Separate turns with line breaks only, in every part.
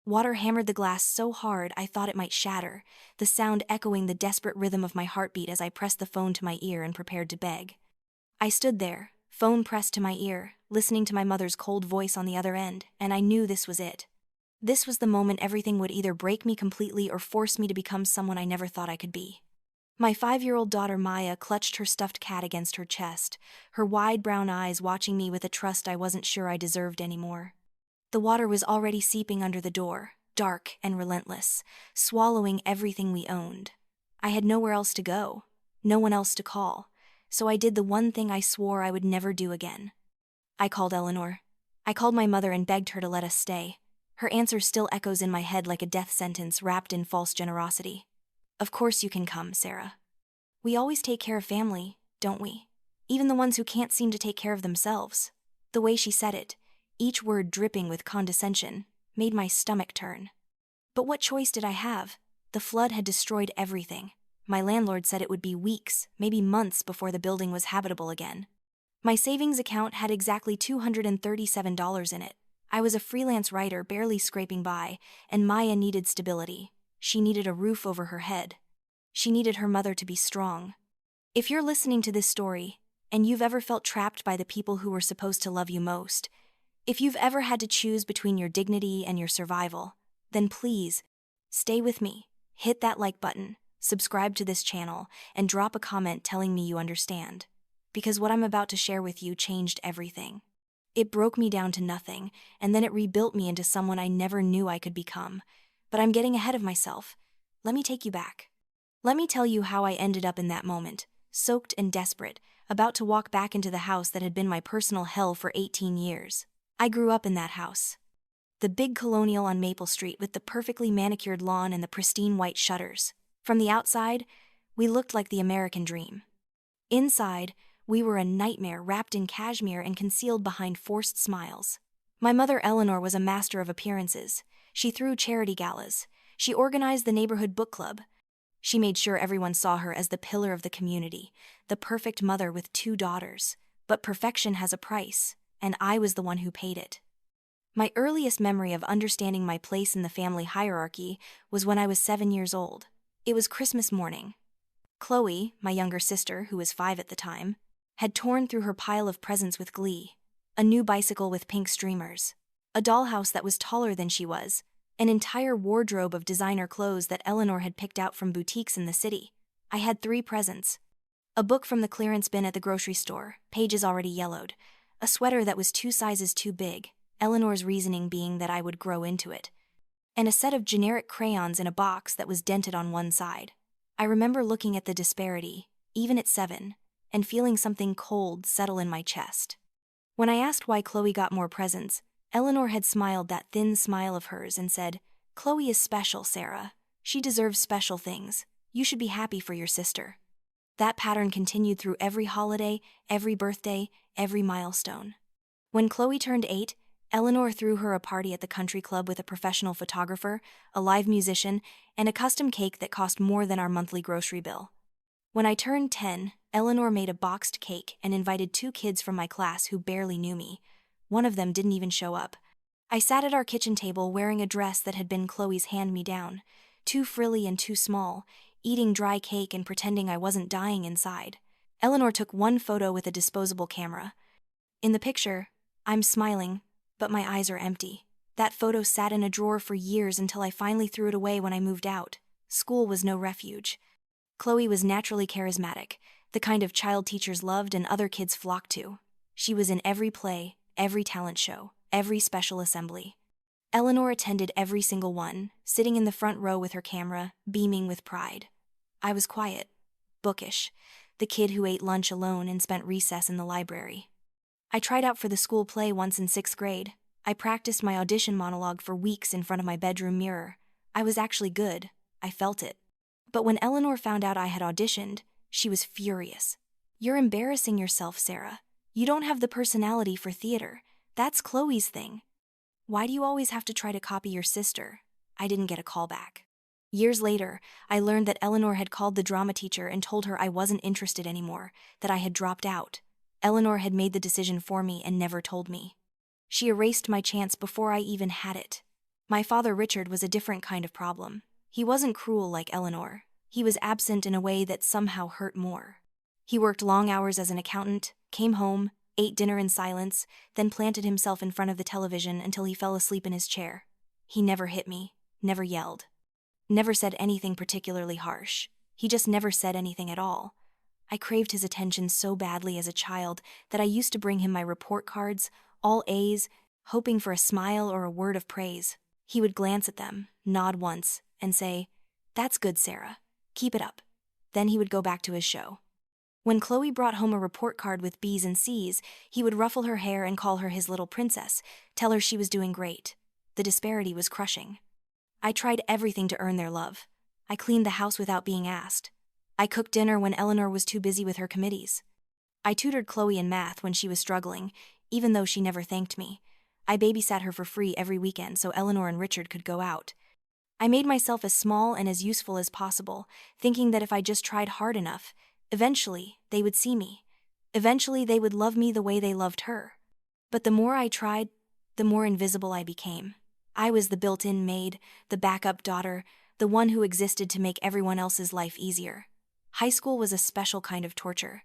Water hammered the glass so hard I thought it might shatter, the sound echoing the desperate rhythm of my heartbeat as I pressed the phone to my ear and prepared to beg. I stood there, phone pressed to my ear, listening to my mother's cold voice on the other end, and I knew this was it. This was the moment everything would either break me completely or force me to become someone I never thought I could be. My 5-year-old daughter Maya clutched her stuffed cat against her chest, her wide brown eyes watching me with a trust I wasn't sure I deserved anymore. The water was already seeping under the door, dark and relentless, swallowing everything we owned. I had nowhere else to go, no one else to call, so I did the one thing I swore I would never do again. I called Eleanor. I called my mother and begged her to let us stay. Her answer still echoes in my head like a death sentence wrapped in false generosity. Of course you can come, Sarah. We always take care of family, don't we? Even the ones who can't seem to take care of themselves. The way she said it, each word dripping with condescension, made my stomach turn. But what choice did I have? The flood had destroyed everything. My landlord said it would be weeks, maybe months before the building was habitable again. My savings account had exactly $237 in it. I was a freelance writer barely scraping by, and Maya needed stability. She needed a roof over her head. She needed her mother to be strong. If you're listening to this story, and you've ever felt trapped by the people who were supposed to love you most, if you've ever had to choose between your dignity and your survival, then please, stay with me, hit that like button, subscribe to this channel, and drop a comment telling me you understand. Because what I'm about to share with you changed everything. It broke me down to nothing, and then it rebuilt me into someone I never knew I could become. But I'm getting ahead of myself. Let me take you back. Let me tell you how I ended up in that moment, soaked and desperate, about to walk back into the house that had been my personal hell for 18 years. I grew up in that house. The big colonial on Maple Street with the perfectly manicured lawn and the pristine white shutters. From the outside, we looked like the American dream. Inside, we were a nightmare wrapped in cashmere and concealed behind forced smiles. My mother Eleanor was a master of appearances. She threw charity galas. She organized the neighborhood book club. She made sure everyone saw her as the pillar of the community, the perfect mother with 2 daughters. But perfection has a price, and I was the one who paid it. My earliest memory of understanding my place in the family hierarchy was when I was 7 years old. It was Christmas morning. Chloe, my younger sister, who was 5 at the time, had torn through her pile of presents with glee. A new bicycle with pink streamers, a dollhouse that was taller than she was, an entire wardrobe of designer clothes that Eleanor had picked out from boutiques in the city. I had 3 presents. A book from the clearance bin at the grocery store, pages already yellowed. A sweater that was 2 sizes too big, Eleanor's reasoning being that I would grow into it. And a set of generic crayons in a box that was dented on one side. I remember looking at the disparity, even at 7, and feeling something cold settle in my chest. When I asked why Chloe got more presents, Eleanor had smiled that thin smile of hers and said, "Chloe is special, Sarah. She deserves special things. You should be happy for your sister." That pattern continued through every holiday, every birthday, every milestone. When Chloe turned 8, Eleanor threw her a party at the country club with a professional photographer, a live musician, and a custom cake that cost more than our monthly grocery bill. When I turned 10, Eleanor made a boxed cake and invited 2 kids from my class who barely knew me. One of them didn't even show up. I sat at our kitchen table wearing a dress that had been Chloe's hand-me-down, too frilly and too small, eating dry cake and pretending I wasn't dying inside. Eleanor took one photo with a disposable camera. In the picture, I'm smiling, but my eyes are empty. That photo sat in a drawer for years until I finally threw it away when I moved out. School was no refuge. Chloe was naturally charismatic, the kind of child teachers loved and other kids flocked to. She was in every play, every talent show, every special assembly. Eleanor attended every single one, sitting in the front row with her camera, beaming with pride. I was quiet, bookish, the kid who ate lunch alone and spent recess in the library. I tried out for the school play once in 6th grade. I practiced my audition monologue for weeks in front of my bedroom mirror. I was actually good. I felt it. But when Eleanor found out I had auditioned, she was furious. "You're embarrassing yourself, Sarah. You don't have the personality for theater. That's Chloe's thing. Why do you always have to try to copy your sister?" I didn't get a call back. Years later, I learned that Eleanor had called the drama teacher and told her I wasn't interested anymore, that I had dropped out. Eleanor had made the decision for me and never told me. She erased my chance before I even had it. My father Richard was a different kind of problem. He wasn't cruel like Eleanor. He was absent in a way that somehow hurt more. He worked long hours as an accountant, came home, ate dinner in silence, then planted himself in front of the television until he fell asleep in his chair. He never hit me, never yelled, never said anything particularly harsh. He just never said anything at all. I craved his attention so badly as a child that I used to bring him my report cards, all A's, hoping for a smile or a word of praise. He would glance at them, nod once, and say, "That's good, Sarah. Keep it up." Then he would go back to his show. When Chloe brought home a report card with B's and C's, he would ruffle her hair and call her his little princess, tell her she was doing great. The disparity was crushing. I tried everything to earn their love. I cleaned the house without being asked. I cooked dinner when Eleanor was too busy with her committees. I tutored Chloe in math when she was struggling, even though she never thanked me. I babysat her for free every weekend so Eleanor and Richard could go out. I made myself as small and as useful as possible, thinking that if I just tried hard enough, eventually they would see me. Eventually they would love me the way they loved her. But the more I tried, the more invisible I became. I was the built-in maid, the backup daughter, the one who existed to make everyone else's life easier. High school was a special kind of torture.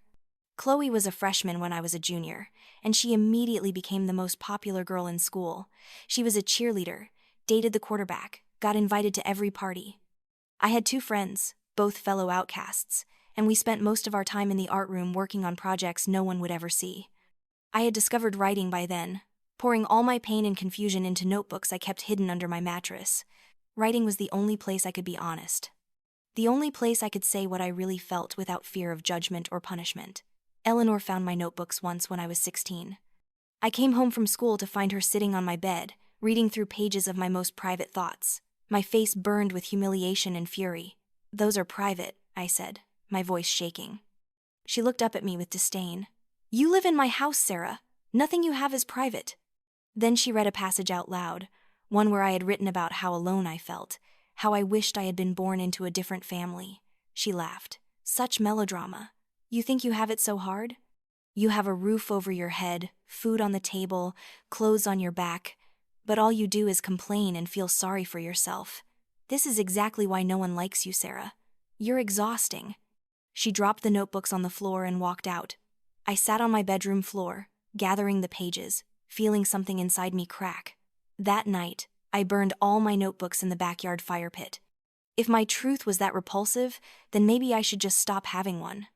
Chloe was a freshman when I was a junior, and she immediately became the most popular girl in school. She was a cheerleader, dated the quarterback, got invited to every party. I had 2 friends, both fellow outcasts, and we spent most of our time in the art room working on projects no one would ever see. I had discovered writing by then, pouring all my pain and confusion into notebooks I kept hidden under my mattress. Writing was the only place I could be honest. The only place I could say what I really felt without fear of judgment or punishment. Eleanor found my notebooks once when I was 16. I came home from school to find her sitting on my bed, reading through pages of my most private thoughts. My face burned with humiliation and fury. "Those are private," I said, my voice shaking. She looked up at me with disdain. "You live in my house, Sarah. Nothing you have is private." Then she read a passage out loud, one where I had written about how alone I felt, how I wished I had been born into a different family. She laughed. "Such melodrama. You think you have it so hard? You have a roof over your head, food on the table, clothes on your back, but all you do is complain and feel sorry for yourself. This is exactly why no one likes you, Sarah. You're exhausting." She dropped the notebooks on the floor and walked out. I sat on my bedroom floor, gathering the pages, feeling something inside me crack. That night, I burned all my notebooks in the backyard fire pit. If my truth was that repulsive, then maybe I should just stop having one.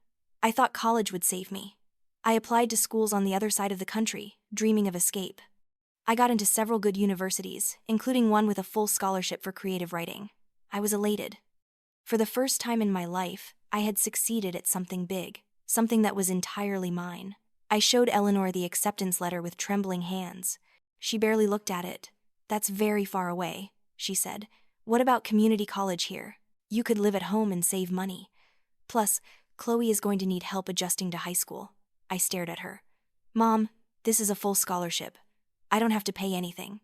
I thought college would save me. I applied to schools on the other side of the country, dreaming of escape. I got into several good universities, including one with a full scholarship for creative writing. I was elated. For the first time in my life, I had succeeded at something big, something that was entirely mine. I showed Eleanor the acceptance letter with trembling hands. She barely looked at it. "That's very far away," she said. "What about community college here? You could live at home and save money. Plus, Chloe is going to need help adjusting to high school." I stared at her. "Mom, this is a full scholarship. I don't have to pay anything.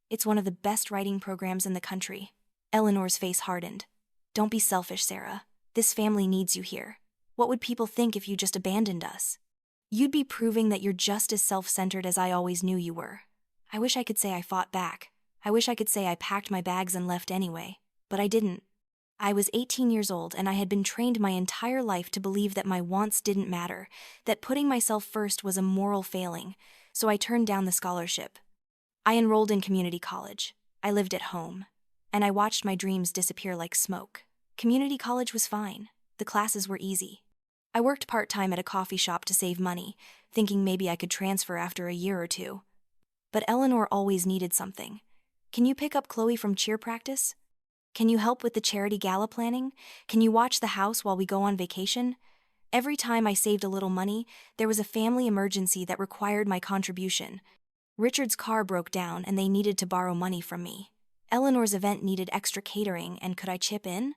It's one of the best writing programs in the country." Eleanor's face hardened. "Don't be selfish, Sarah. This family needs you here. What would people think if you just abandoned us? You'd be proving that you're just as self-centered as I always knew you were." I wish I could say I fought back. I wish I could say I packed my bags and left anyway, but I didn't. I was 18 years old and I had been trained my entire life to believe that my wants didn't matter, that putting myself first was a moral failing, so I turned down the scholarship. I enrolled in community college. I lived at home, and I watched my dreams disappear like smoke. Community college was fine. The classes were easy. I worked part-time at a coffee shop to save money, thinking maybe I could transfer after a year or 2. But Eleanor always needed something. "Can you pick up Chloe from cheer practice? Can you help with the charity gala planning? Can you watch the house while we go on vacation?" Every time I saved a little money, there was a family emergency that required my contribution. Richard's car broke down and they needed to borrow money from me. Eleanor's event needed extra catering, and could I chip in?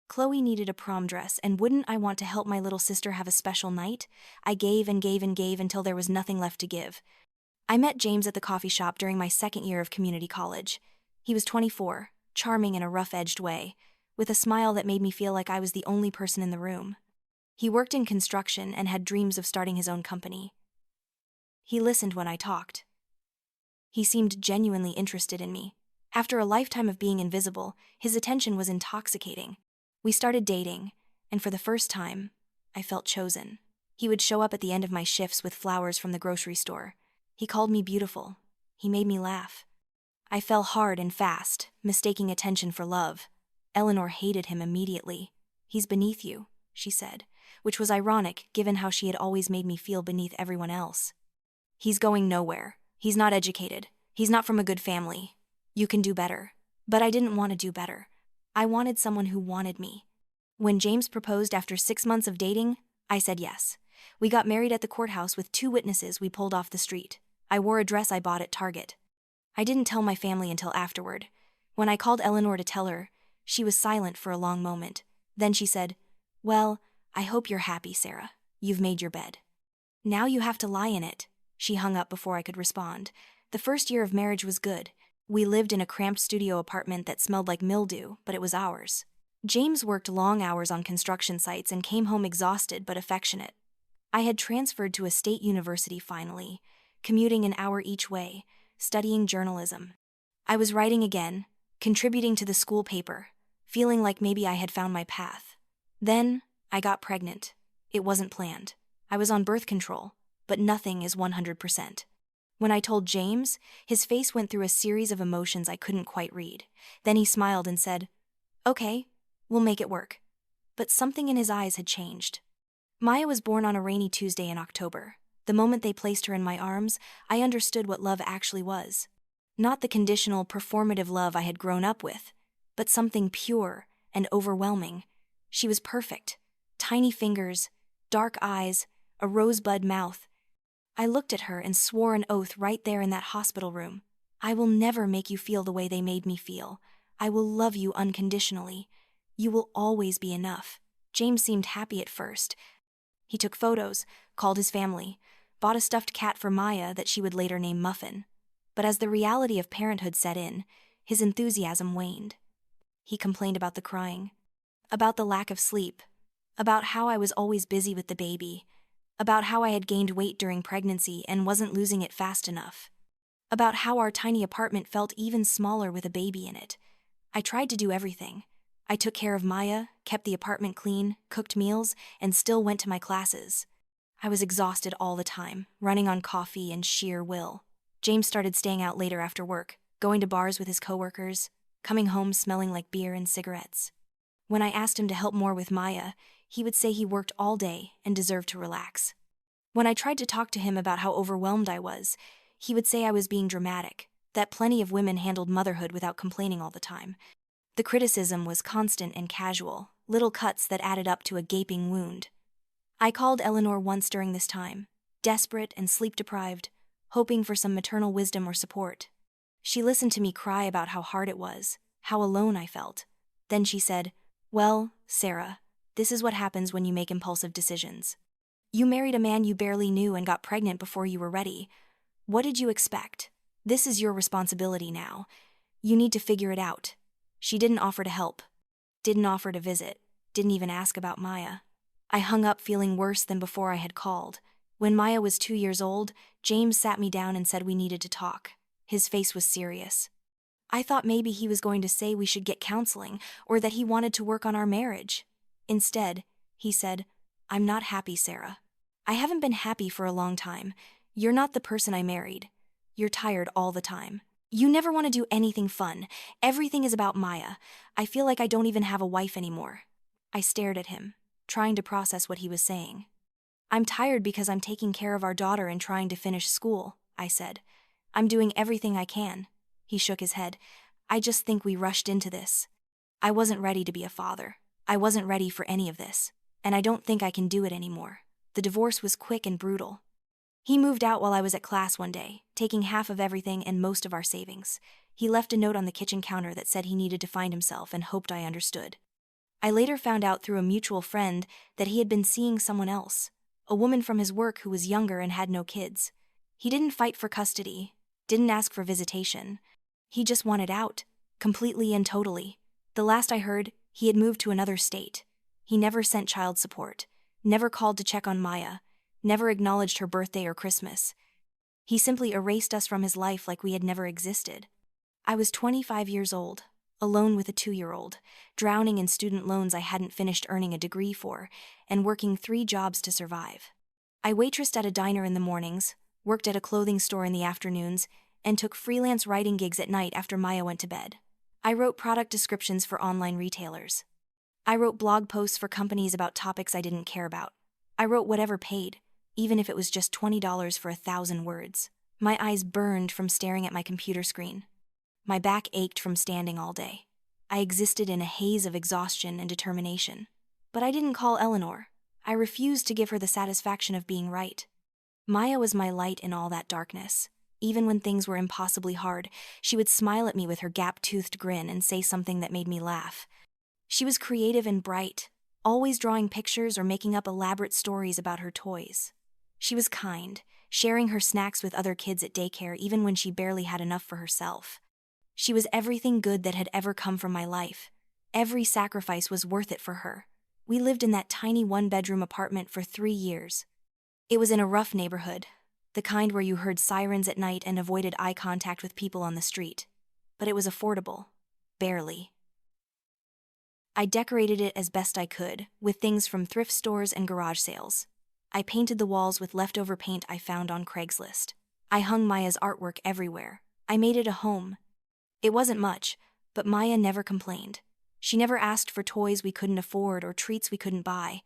Chloe needed a prom dress, and wouldn't I want to help my little sister have a special night? I gave and gave and gave until there was nothing left to give. I met James at the coffee shop during my second year of community college. He was 24, charming in a rough-edged way, with a smile that made me feel like I was the only person in the room. He worked in construction and had dreams of starting his own company. He listened when I talked. He seemed genuinely interested in me. After a lifetime of being invisible, his attention was intoxicating. We started dating, and for the first time, I felt chosen. He would show up at the end of my shifts with flowers from the grocery store. He called me beautiful. He made me laugh. I fell hard and fast, mistaking attention for love. Eleanor hated him immediately. "He's beneath you," she said, which was ironic given how she had always made me feel beneath everyone else. "He's going nowhere. He's not educated. He's not from a good family. You can do better." But I didn't want to do better. I wanted someone who wanted me. When James proposed after 6 months of dating, I said yes. We got married at the courthouse with 2 witnesses we pulled off the street. I wore a dress I bought at Target. I didn't tell my family until afterward. When I called Eleanor to tell her, she was silent for a long moment. Then she said, "Well, I hope you're happy, Sarah. You've made your bed. Now you have to lie in it." She hung up before I could respond. The first year of marriage was good. We lived in a cramped studio apartment that smelled like mildew, but it was ours. James worked long hours on construction sites and came home exhausted but affectionate. I had transferred to a state university finally, commuting an hour each way, studying journalism. I was writing again, contributing to the school paper, feeling like maybe I had found my path. Then, I got pregnant. It wasn't planned. I was on birth control, but nothing is 100%. When I told James, his face went through a series of emotions I couldn't quite read. Then he smiled and said, "Okay, we'll make it work." But something in his eyes had changed. Maya was born on a rainy Tuesday in October. The moment they placed her in my arms, I understood what love actually was. Not the conditional, performative love I had grown up with, but something pure and overwhelming. She was perfect. Tiny fingers, dark eyes, a rosebud mouth. I looked at her and swore an oath right there in that hospital room. "I will never make you feel the way they made me feel. I will love you unconditionally. You will always be enough." James seemed happy at first. He took photos, called his family, bought a stuffed cat for Maya that she would later name Muffin. But as the reality of parenthood set in, his enthusiasm waned. He complained about the crying, about the lack of sleep, about how I was always busy with the baby, about how I had gained weight during pregnancy and wasn't losing it fast enough, about how our tiny apartment felt even smaller with a baby in it. I tried to do everything. I took care of Maya, kept the apartment clean, cooked meals, and still went to my classes. I was exhausted all the time, running on coffee and sheer will. James started staying out later after work, going to bars with his coworkers, coming home smelling like beer and cigarettes. When I asked him to help more with Maya, he would say he worked all day and deserved to relax. When I tried to talk to him about how overwhelmed I was, he would say I was being dramatic, that plenty of women handled motherhood without complaining all the time. The criticism was constant and casual, little cuts that added up to a gaping wound. I called Eleanor once during this time, desperate and sleep-deprived, hoping for some maternal wisdom or support. She listened to me cry about how hard it was, how alone I felt. Then she said, "Well, Sarah, this is what happens when you make impulsive decisions. You married a man you barely knew and got pregnant before you were ready. What did you expect? This is your responsibility now. You need to figure it out." She didn't offer to help, didn't offer to visit, didn't even ask about Maya. I hung up feeling worse than before I had called. When Maya was 2 years old, James sat me down and said we needed to talk. His face was serious. I thought maybe he was going to say we should get counseling or that he wanted to work on our marriage. Instead, he said, "I'm not happy, Sarah. I haven't been happy for a long time. You're not the person I married. You're tired all the time. You never want to do anything fun. Everything is about Maya. I feel like I don't even have a wife anymore." I stared at him, trying to process what he was saying. "I'm tired because I'm taking care of our daughter and trying to finish school," I said. "I'm doing everything I can." He shook his head. "I just think we rushed into this. I wasn't ready to be a father. I wasn't ready for any of this. And I don't think I can do it anymore." The divorce was quick and brutal. He moved out while I was at class one day, taking half of everything and most of our savings. He left a note on the kitchen counter that said he needed to find himself and hoped I understood. I later found out through a mutual friend that he had been seeing someone else, a woman from his work who was younger and had no kids. He didn't fight for custody, didn't ask for visitation. He just wanted out, completely and totally. The last I heard, he had moved to another state. He never sent child support, never called to check on Maya, never acknowledged her birthday or Christmas. He simply erased us from his life like we had never existed. I was 25 years old, alone with a 2-year-old, drowning in student loans I hadn't finished earning a degree for, and working 3 jobs to survive. I waitressed at a diner in the mornings, worked at a clothing store in the afternoons, and took freelance writing gigs at night after Maya went to bed. I wrote product descriptions for online retailers. I wrote blog posts for companies about topics I didn't care about. I wrote whatever paid, even if it was just $20 for 1,000 words. My eyes burned from staring at my computer screen. My back ached from standing all day. I existed in a haze of exhaustion and determination. But I didn't call Eleanor. I refused to give her the satisfaction of being right. Maya was my light in all that darkness. Even when things were impossibly hard, she would smile at me with her gap-toothed grin and say something that made me laugh. She was creative and bright, always drawing pictures or making up elaborate stories about her toys. She was kind, sharing her snacks with other kids at daycare even when she barely had enough for herself. She was everything good that had ever come from my life. Every sacrifice was worth it for her. We lived in that tiny 1-bedroom apartment for 3 years. It was in a rough neighborhood, the kind where you heard sirens at night and avoided eye contact with people on the street. But it was affordable. Barely. I decorated it as best I could, with things from thrift stores and garage sales. I painted the walls with leftover paint I found on Craigslist. I hung Maya's artwork everywhere. I made it a home. It wasn't much, but Maya never complained. She never asked for toys we couldn't afford or treats we couldn't buy.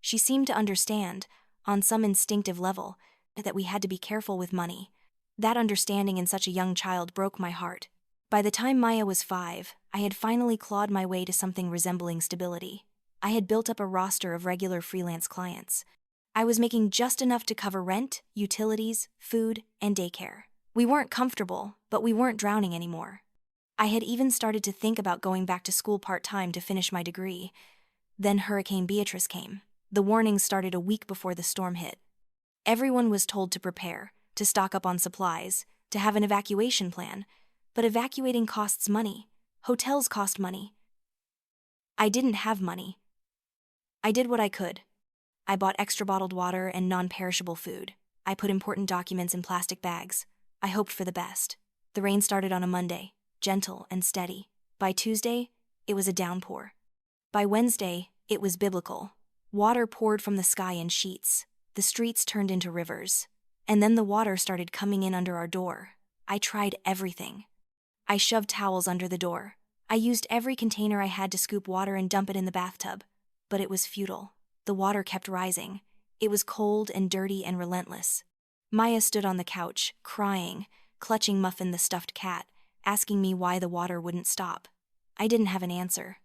She seemed to understand, on some instinctive level, that we had to be careful with money. That understanding in such a young child broke my heart. By the time Maya was 5, I had finally clawed my way to something resembling stability. I had built up a roster of regular freelance clients. I was making just enough to cover rent, utilities, food, and daycare. We weren't comfortable, but we weren't drowning anymore. I had even started to think about going back to school part-time to finish my degree. Then Hurricane Beatrice came. The warnings started a week before the storm hit. Everyone was told to prepare, to stock up on supplies, to have an evacuation plan. But evacuating costs money. Hotels cost money. I didn't have money. I did what I could. I bought extra bottled water and non-perishable food. I put important documents in plastic bags. I hoped for the best. The rain started on a Monday, gentle and steady. By Tuesday, it was a downpour. By Wednesday, it was biblical. Water poured from the sky in sheets. The streets turned into rivers. And then the water started coming in under our door. I tried everything. I shoved towels under the door. I used every container I had to scoop water and dump it in the bathtub. But it was futile. The water kept rising. It was cold and dirty and relentless. Maya stood on the couch, crying, clutching Muffin the stuffed cat, asking me why the water wouldn't stop. I didn't have an answer.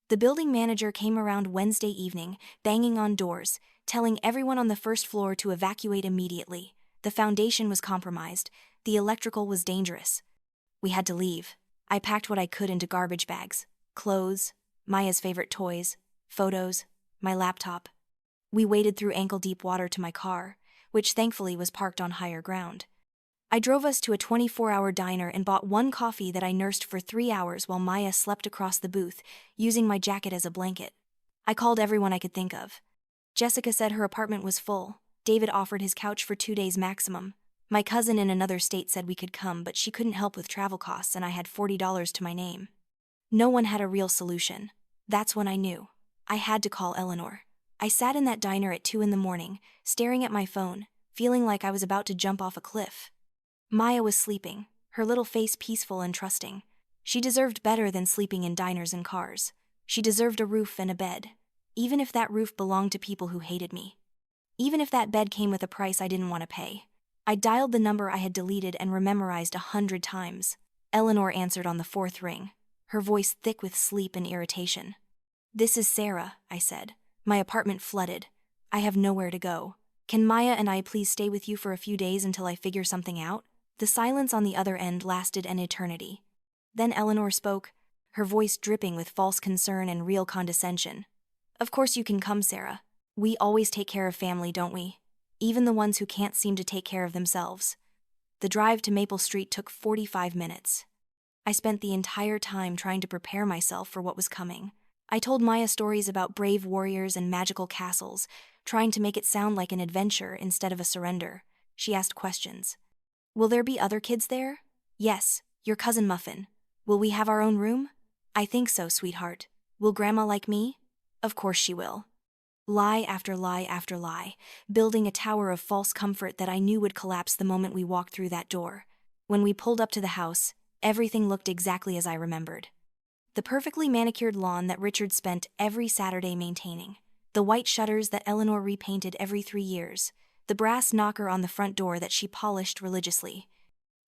The building manager came around Wednesday evening, banging on doors, telling everyone on the first floor to evacuate immediately. The foundation was compromised. The electrical was dangerous. We had to leave. I packed what I could into garbage bags. Clothes, Maya's favorite toys, photos, my laptop. We waded through ankle-deep water to my car, which thankfully was parked on higher ground. I drove us to a 24-hour diner and bought one coffee that I nursed for 3 hours while Maya slept across the booth, using my jacket as a blanket. I called everyone I could think of. Jessica said her apartment was full. David offered his couch for 2 days maximum. My cousin in another state said we could come, but she couldn't help with travel costs and I had $40 to my name. No one had a real solution. That's when I knew. I had to call Eleanor. I sat in that diner at 2 a.m, staring at my phone, feeling like I was about to jump off a cliff. Maya was sleeping, her little face peaceful and trusting. She deserved better than sleeping in diners and cars. She deserved a roof and a bed, even if that roof belonged to people who hated me. Even if that bed came with a price I didn't want to pay. I dialed the number I had deleted and rememorized 100 times. Eleanor answered on the 4th ring, her voice thick with sleep and irritation. "This is Sarah," I said. "My apartment flooded. I have nowhere to go. Can Maya and I please stay with you for a few days until I figure something out?" The silence on the other end lasted an eternity. Then Eleanor spoke, her voice dripping with false concern and real condescension. "Of course you can come, Sarah. We always take care of family, don't we? Even the ones who can't seem to take care of themselves." The drive to Maple Street took 45 minutes. I spent the entire time trying to prepare myself for what was coming. I told Maya stories about brave warriors and magical castles, trying to make it sound like an adventure instead of a surrender. She asked questions. "Will there be other kids there?" "Yes, your cousin Muffin. Will we have our own room? I think so, sweetheart. Will Grandma like me? Of course she will. Lie after lie after lie, building a tower of false comfort that I knew would collapse the moment we walked through that door. When we pulled up to the house, everything looked exactly as I remembered. The perfectly manicured lawn that Richard spent every Saturday maintaining. The white shutters that Eleanor repainted every 3 years. The brass knocker on the front door that she polished religiously.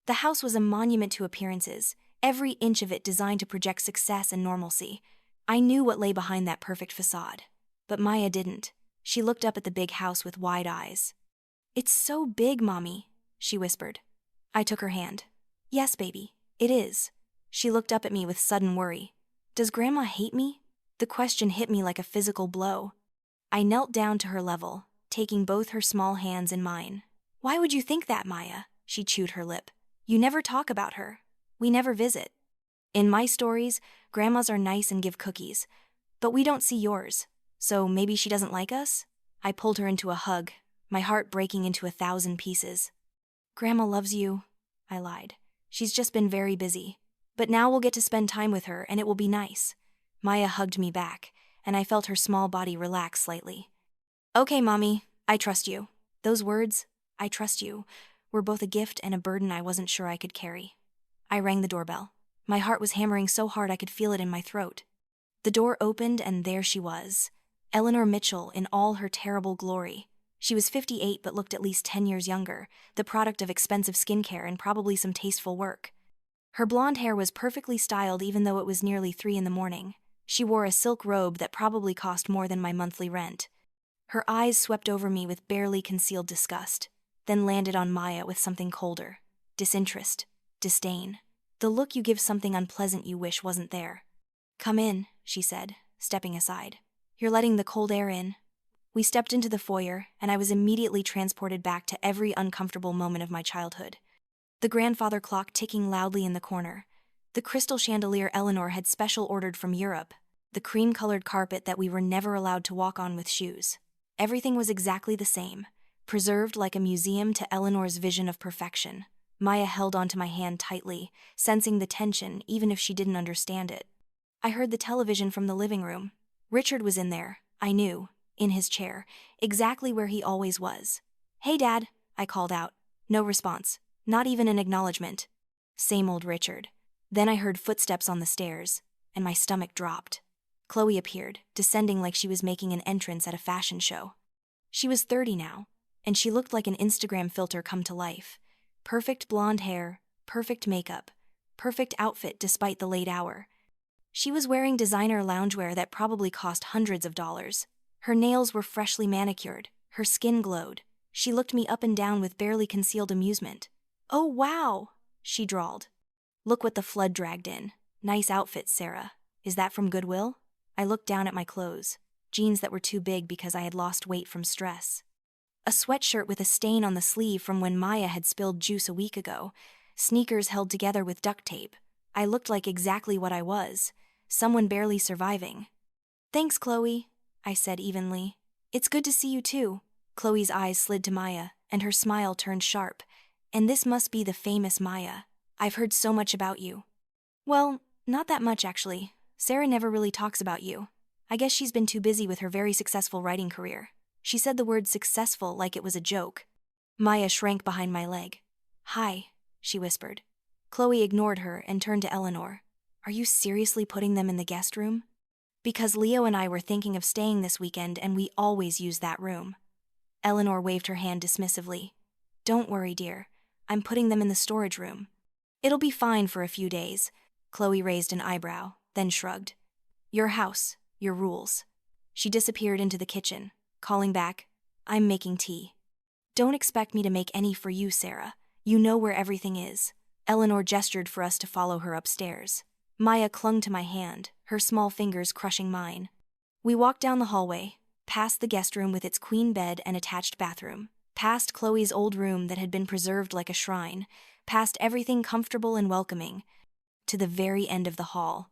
The house was a monument to appearances, every inch of it designed to project success and normalcy. I knew what lay behind that perfect facade. But Maya didn't. She looked up at the big house with wide eyes. "It's so big, Mommy," she whispered. I took her hand. "Yes, baby, it is." She looked up at me with sudden worry. "Does Grandma hate me?" The question hit me like a physical blow. I knelt down to her level, taking both her small hands in mine. "Why would you think that, Maya?" She chewed her lip. "You never talk about her. We never visit. In my stories, grandmas are nice and give cookies. But we don't see yours. So maybe she doesn't like us?" I pulled her into a hug, my heart breaking into 1,000 pieces. "Grandma loves you," I lied. "She's just been very busy. But now we'll get to spend time with her, and it will be nice." Maya hugged me back, and I felt her small body relax slightly. "Okay, Mommy, I trust you." Those words, "I trust you," were both a gift and a burden I wasn't sure I could carry. I rang the doorbell. My heart was hammering so hard I could feel it in my throat. The door opened, and there she was. Eleanor Mitchell in all her terrible glory. She was 58 but looked at least 10 years younger, the product of expensive skincare and probably some tasteful work. Her blonde hair was perfectly styled even though it was nearly 3 in the morning. She wore a silk robe that probably cost more than my monthly rent. Her eyes swept over me with barely concealed disgust, then landed on Maya with something colder. Disinterest. Disdain. The look you give something unpleasant you wish wasn't there. "Come in," she said, stepping aside. "You're letting the cold air in." We stepped into the foyer, and I was immediately transported back to every uncomfortable moment of my childhood. The grandfather clock ticking loudly in the corner. The crystal chandelier Eleanor had special ordered from Europe. The cream-colored carpet that we were never allowed to walk on with shoes. Everything was exactly the same, preserved like a museum to Eleanor's vision of perfection. Maya held onto my hand tightly, sensing the tension even if she didn't understand it. I heard the television from the living room. Richard was in there, I knew, in his chair, exactly where he always was. "Hey, Dad," I called out. No response, not even an acknowledgement. Same old Richard. Then I heard footsteps on the stairs, and my stomach dropped. Chloe appeared, descending like she was making an entrance at a fashion show. She was 30 now, and she looked like an Instagram filter come to life. Perfect blonde hair, perfect makeup, perfect outfit despite the late hour. She was wearing designer loungewear that probably cost hundreds of dollars. Her nails were freshly manicured, her skin glowed. She looked me up and down with barely concealed amusement. "Oh, wow," she drawled. "Look what the flood dragged in. Nice outfit, Sarah. Is that from Goodwill?" I looked down at my clothes, jeans that were too big because I had lost weight from stress. A sweatshirt with a stain on the sleeve from when Maya had spilled juice a week ago. Sneakers held together with duct tape. I looked like exactly what I was, someone barely surviving. "Thanks, Chloe," I said evenly. "It's good to see you too." Chloe's eyes slid to Maya, and her smile turned sharp. "And this must be the famous Maya. I've heard so much about you." "Well, not that much actually. Sarah never really talks about you. I guess she's been too busy with her very successful writing career." She said the word successful like it was a joke. Maya shrank behind my leg. "Hi," she whispered. Chloe ignored her and turned to Eleanor. "Are you seriously putting them in the guest room?" "Because Leo and I were thinking of staying this weekend and we always use that room." Eleanor waved her hand dismissively. "Don't worry, dear. I'm putting them in the storage room. It'll be fine for a few days." Chloe raised an eyebrow, then shrugged. "Your house, your rules." She disappeared into the kitchen, calling back, "I'm making tea." "Don't expect me to make any for you, Sarah. You know where everything is." Eleanor gestured for us to follow her upstairs. Maya clung to my hand, her small fingers crushing mine. We walked down the hallway, past the guest room with its queen bed and attached bathroom, past Chloe's old room that had been preserved like a shrine, past everything comfortable and welcoming, to the very end of the hall.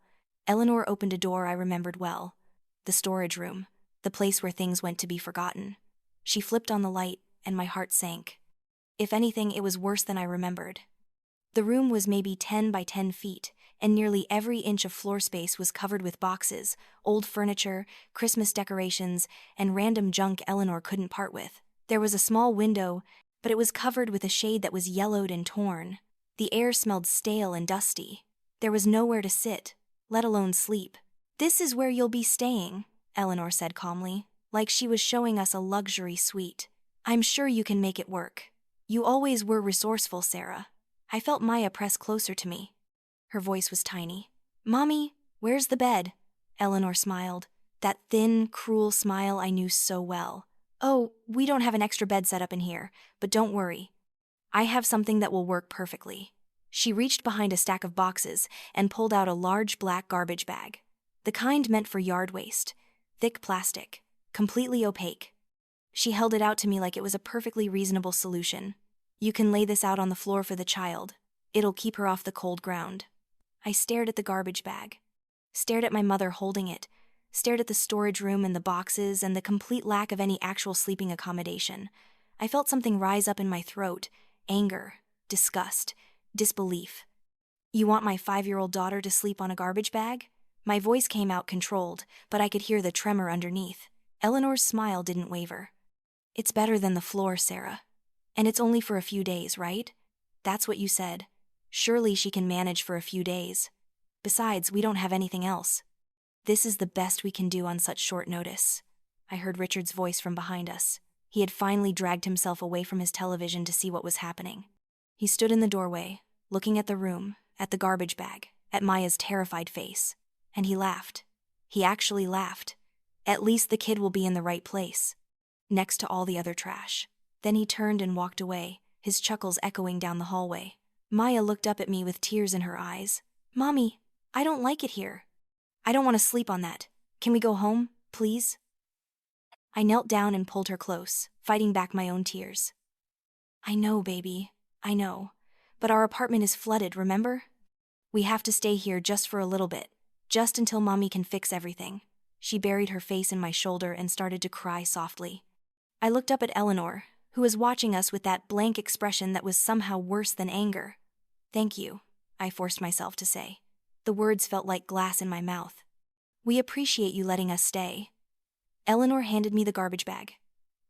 Eleanor opened a door I remembered well. The storage room, the place where things went to be forgotten. She flipped on the light, and my heart sank. If anything, it was worse than I remembered. The room was maybe 10 by 10 feet. and nearly every inch of floor space was covered with boxes, old furniture, Christmas decorations, and random junk Eleanor couldn't part with. There was a small window, but it was covered with a shade that was yellowed and torn. The air smelled stale and dusty. There was nowhere to sit, let alone sleep. "This is where you'll be staying," Eleanor said calmly, like she was showing us a luxury suite. "I'm sure you can make it work. You always were resourceful, Sarah." I felt Maya press closer to me. Her voice was tiny. "Mommy, where's the bed?" Eleanor smiled, that thin, cruel smile I knew so well. "Oh, we don't have an extra bed set up in here, but don't worry. I have something that will work perfectly." She reached behind a stack of boxes and pulled out a large black garbage bag. The kind meant for yard waste. Thick plastic, completely opaque. She held it out to me like it was a perfectly reasonable solution. "You can lay this out on the floor for the child. It'll keep her off the cold ground." I stared at the garbage bag, stared at my mother holding it, stared at the storage room and the boxes and the complete lack of any actual sleeping accommodation. I felt something rise up in my throat: anger, disgust, disbelief. "You want my 5-year-old daughter to sleep on a garbage bag?" My voice came out controlled, but I could hear the tremor underneath. Eleanor's smile didn't waver. "It's better than the floor, Sarah. And it's only for a few days, right? That's what you said. Surely she can manage for a few days. Besides, we don't have anything else." "This is the best we can do on such short notice." I heard Richard's voice from behind us. He had finally dragged himself away from his television to see what was happening. He stood in the doorway, looking at the room, at the garbage bag, at Maya's terrified face. And he laughed. He actually laughed. "At least the kid will be in the right place, next to all the other trash." Then he turned and walked away, his chuckles echoing down the hallway. Maya looked up at me with tears in her eyes. "Mommy, I don't like it here. I don't want to sleep on that. Can we go home, please?" I knelt down and pulled her close, fighting back my own tears. "I know, baby, I know. But our apartment is flooded, remember? We have to stay here just for a little bit, just until Mommy can fix everything." She buried her face in my shoulder and started to cry softly. I looked up at Eleanor, who was watching us with that blank expression that was somehow worse than anger. "Thank you," I forced myself to say. The words felt like glass in my mouth. "We appreciate you letting us stay." Eleanor handed me the garbage bag.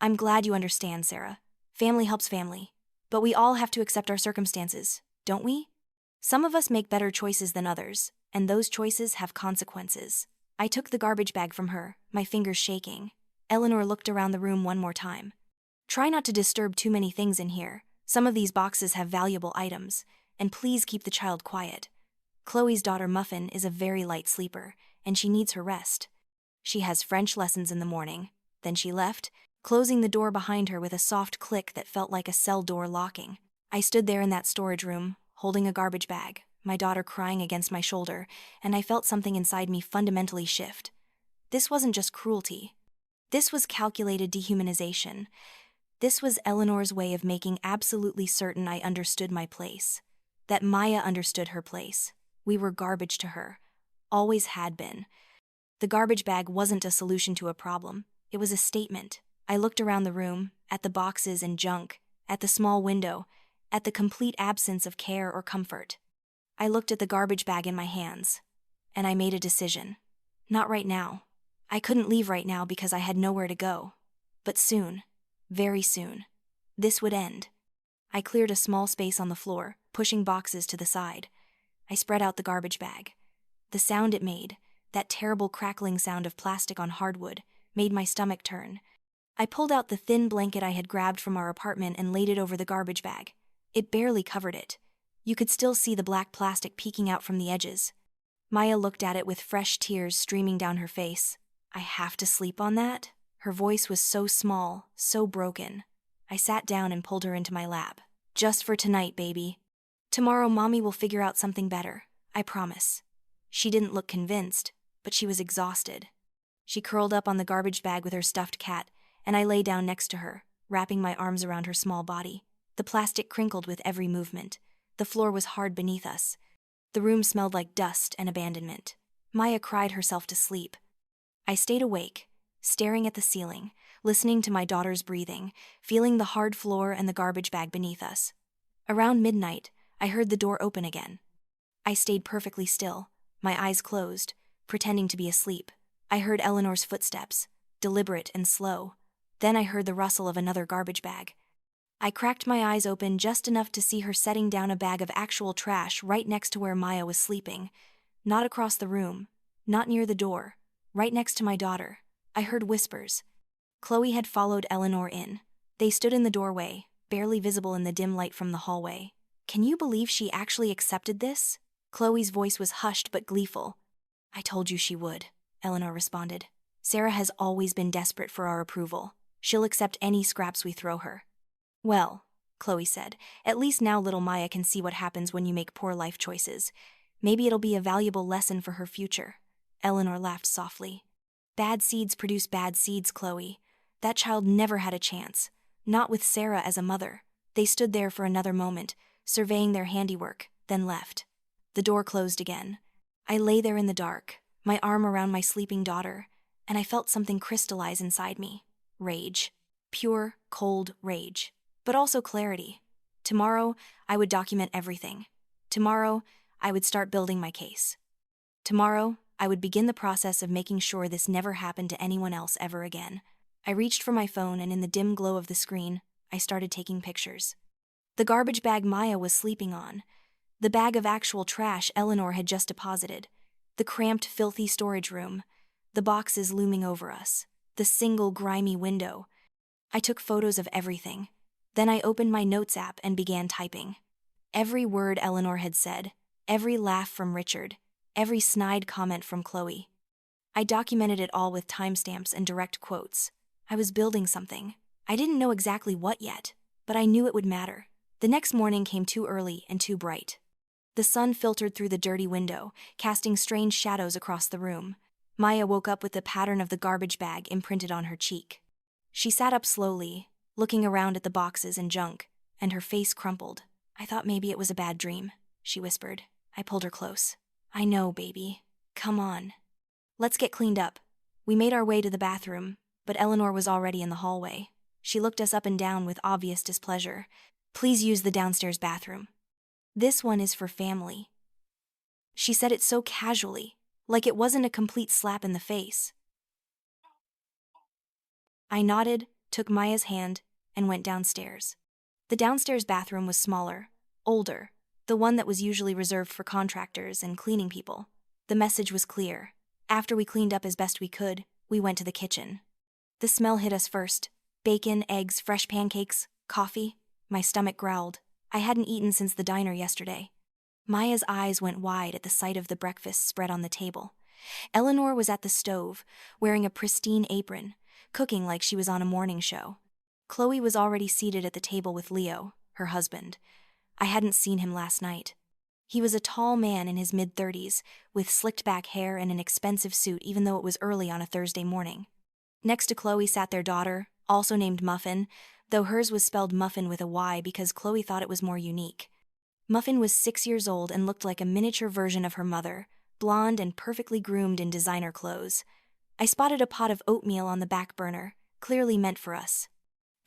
"I'm glad you understand, Sarah. Family helps family. But we all have to accept our circumstances, don't we? Some of us make better choices than others, and those choices have consequences." I took the garbage bag from her, my fingers shaking. Eleanor looked around the room one more time. "Try not to disturb too many things in here. Some of these boxes have valuable items, and please keep the child quiet. Chloe's daughter Muffin is a very light sleeper, and she needs her rest. She has French lessons in the morning." Then she left, closing the door behind her with a soft click that felt like a cell door locking. I stood there in that storage room, holding a garbage bag, my daughter crying against my shoulder, and I felt something inside me fundamentally shift. This wasn't just cruelty. This was calculated dehumanization. This was Eleanor's way of making absolutely certain I understood my place. That Maya understood her place. We were garbage to her. Always had been. The garbage bag wasn't a solution to a problem. It was a statement. I looked around the room, at the boxes and junk, at the small window, at the complete absence of care or comfort. I looked at the garbage bag in my hands, and I made a decision. Not right now. I couldn't leave right now because I had nowhere to go. But soon, very soon, this would end. I cleared a small space on the floor, pushing boxes to the side. I spread out the garbage bag. The sound it made, that terrible crackling sound of plastic on hardwood, made my stomach turn. I pulled out the thin blanket I had grabbed from our apartment and laid it over the garbage bag. It barely covered it. You could still see the black plastic peeking out from the edges. Maya looked at it with fresh tears streaming down her face. "I have to sleep on that?" Her voice was so small, so broken. I sat down and pulled her into my lap. "Just for tonight, baby. Tomorrow Mommy will figure out something better, I promise." She didn't look convinced, but she was exhausted. She curled up on the garbage bag with her stuffed cat, and I lay down next to her, wrapping my arms around her small body. The plastic crinkled with every movement. The floor was hard beneath us. The room smelled like dust and abandonment. Maya cried herself to sleep. I stayed awake, staring at the ceiling, listening to my daughter's breathing, feeling the hard floor and the garbage bag beneath us. Around midnight, I heard the door open again. I stayed perfectly still, my eyes closed, pretending to be asleep. I heard Eleanor's footsteps, deliberate and slow. Then I heard the rustle of another garbage bag. I cracked my eyes open just enough to see her setting down a bag of actual trash right next to where Maya was sleeping. Not across the room, not near the door, right next to my daughter. I heard whispers. Chloe had followed Eleanor in. They stood in the doorway, barely visible in the dim light from the hallway. Can you believe she actually accepted this? Chloe's voice was hushed but gleeful. I told you she would, Eleanor responded. Sarah has always been desperate for our approval. She'll accept any scraps we throw her. Well, Chloe said, at least now little Maya can see what happens when you make poor life choices. Maybe it'll be a valuable lesson for her future. Eleanor laughed softly. Bad seeds produce bad seeds, Chloe. That child never had a chance. Not with Sarah as a mother. They stood there for another moment, surveying their handiwork, then left. The door closed again. I lay there in the dark, my arm around my sleeping daughter, and I felt something crystallize inside me. Rage. Pure, cold rage. But also clarity. Tomorrow, I would document everything. Tomorrow, I would start building my case. Tomorrow, I would begin the process of making sure this never happened to anyone else ever again. I reached for my phone, and in the dim glow of the screen, I started taking pictures. The garbage bag Maya was sleeping on. The bag of actual trash Eleanor had just deposited. The cramped, filthy storage room. The boxes looming over us. The single grimy window. I took photos of everything. Then I opened my notes app and began typing. Every word Eleanor had said, every laugh from Richard, every snide comment from Chloe. I documented it all with timestamps and direct quotes. I was building something. I didn't know exactly what yet, but I knew it would matter. The next morning came too early and too bright. The sun filtered through the dirty window, casting strange shadows across the room. Maya woke up with the pattern of the garbage bag imprinted on her cheek. She sat up slowly, looking around at the boxes and junk, and her face crumpled. I thought maybe it was a bad dream, she whispered. I pulled her close. I know, baby. Come on. Let's get cleaned up. We made our way to the bathroom, but Eleanor was already in the hallway. She looked us up and down with obvious displeasure. Please use the downstairs bathroom. This one is for family. She said it so casually, like it wasn't a complete slap in the face. I nodded, took Maya's hand, and went downstairs. The downstairs bathroom was smaller, older, the one that was usually reserved for contractors and cleaning people. The message was clear. After we cleaned up as best we could, we went to the kitchen. The smell hit us first. Bacon, eggs, fresh pancakes, coffee. My stomach growled. I hadn't eaten since the diner yesterday. Maya's eyes went wide at the sight of the breakfast spread on the table. Eleanor was at the stove, wearing a pristine apron, cooking like she was on a morning show. Chloe was already seated at the table with Leo, her husband. I hadn't seen him last night. He was a tall man in his mid-30s, with slicked-back hair and an expensive suit even though it was early on a Thursday morning. Next to Chloe sat their daughter, also named Muffin, though hers was spelled Muffin with a Y because Chloe thought it was more unique. Muffin was 6 years old and looked like a miniature version of her mother, blonde and perfectly groomed in designer clothes. I spotted a pot of oatmeal on the back burner, clearly meant for us.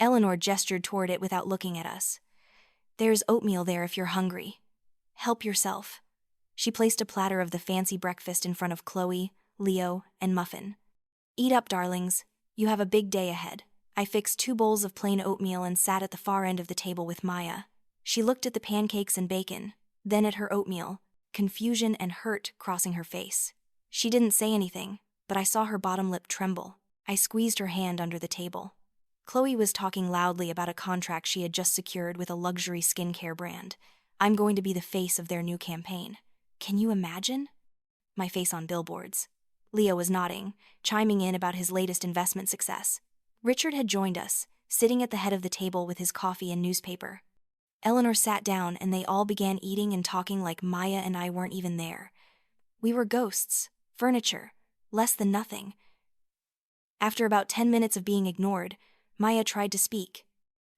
Eleanor gestured toward it without looking at us. There's oatmeal there if you're hungry. Help yourself. She placed a platter of the fancy breakfast in front of Chloe, Leo, and Muffin. Eat up, darlings. You have a big day ahead. I fixed 2 bowls of plain oatmeal and sat at the far end of the table with Maya. She looked at the pancakes and bacon, then at her oatmeal, confusion and hurt crossing her face. She didn't say anything, but I saw her bottom lip tremble. I squeezed her hand under the table. Chloe was talking loudly about a contract she had just secured with a luxury skincare brand. I'm going to be the face of their new campaign. Can you imagine? My face on billboards. Leo was nodding, chiming in about his latest investment success. Richard had joined us, sitting at the head of the table with his coffee and newspaper. Eleanor sat down and they all began eating and talking like Maya and I weren't even there. We were ghosts, furniture, less than nothing. After about 10 minutes of being ignored, Maya tried to speak.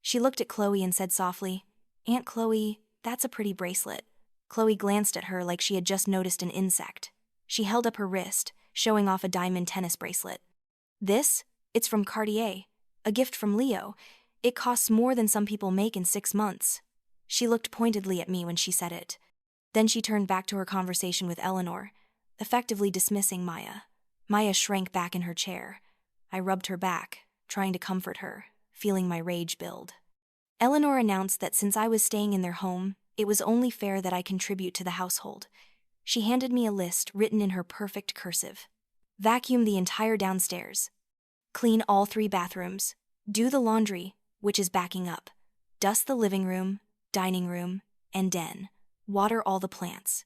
She looked at Chloe and said softly, "Aunt Chloe, that's a pretty bracelet." Chloe glanced at her like she had just noticed an insect. She held up her wrist, showing off a diamond tennis bracelet. "This? It's from Cartier. A gift from Leo. It costs more than some people make in 6 months." She looked pointedly at me when she said it. Then she turned back to her conversation with Eleanor, effectively dismissing Maya. Maya shrank back in her chair. I rubbed her back, trying to comfort her, feeling my rage build. Eleanor announced that since I was staying in their home, it was only fair that I contribute to the household. She handed me a list written in her perfect cursive. Vacuum the entire downstairs. Clean all 3 bathrooms. Do the laundry, which is backing up. Dust the living room, dining room, and den. Water all the plants.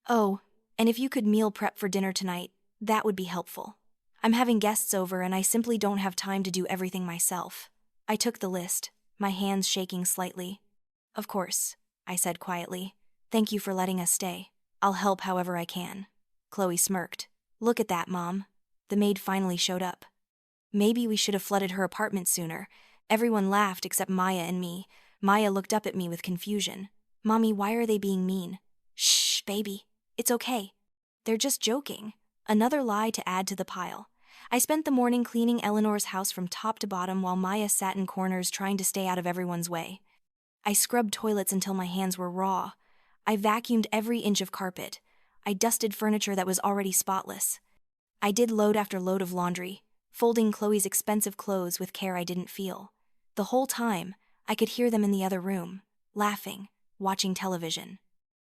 Oh, and if you could meal prep for dinner tonight, that would be helpful. I'm having guests over and I simply don't have time to do everything myself. I took the list, my hands shaking slightly. Of course, I said quietly. Thank you for letting us stay. I'll help however I can. Chloe smirked. Look at that, Mom. The maid finally showed up. Maybe we should have flooded her apartment sooner. Everyone laughed except Maya and me. Maya looked up at me with confusion. Mommy, why are they being mean? Shh, baby. It's okay. They're just joking. Another lie to add to the pile. I spent the morning cleaning Eleanor's house from top to bottom while Maya sat in corners trying to stay out of everyone's way. I scrubbed toilets until my hands were raw. I vacuumed every inch of carpet. I dusted furniture that was already spotless. I did load after load of laundry, folding Chloe's expensive clothes with care I didn't feel. The whole time, I could hear them in the other room, laughing, watching television,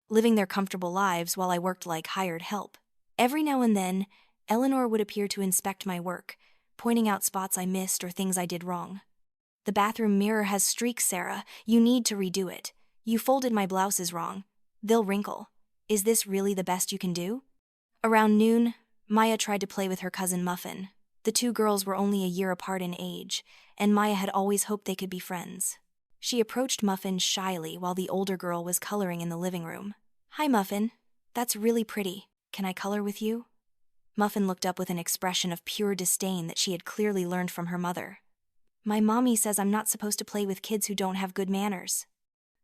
living their comfortable lives while I worked like hired help. Every now and then, Eleanor would appear to inspect my work, pointing out spots I missed or things I did wrong. The bathroom mirror has streaks, Sarah. You need to redo it. You folded my blouses wrong. They'll wrinkle. Is this really the best you can do? Around noon, Maya tried to play with her cousin Muffin. The 2 girls were only a year apart in age, and Maya had always hoped they could be friends. She approached Muffin shyly while the older girl was coloring in the living room. Hi, Muffin. That's really pretty. Can I color with you? Muffin looked up with an expression of pure disdain that she had clearly learned from her mother. My mommy says I'm not supposed to play with kids who don't have good manners.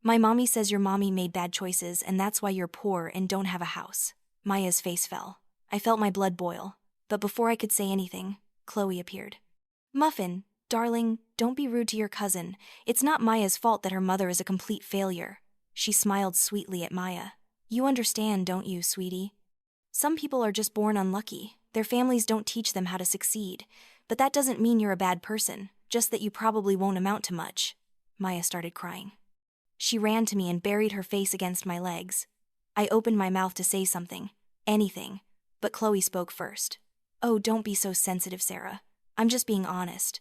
My mommy says your mommy made bad choices and that's why you're poor and don't have a house. Maya's face fell. I felt my blood boil, but before I could say anything, Chloe appeared. Muffin, darling, don't be rude to your cousin. It's not Maya's fault that her mother is a complete failure. She smiled sweetly at Maya. You understand, don't you, sweetie? Some people are just born unlucky. Their families don't teach them how to succeed. But that doesn't mean you're a bad person, just that you probably won't amount to much. Maya started crying. She ran to me and buried her face against my legs. I opened my mouth to say something, anything, but Chloe spoke first. Oh, don't be so sensitive, Sarah. I'm just being honest.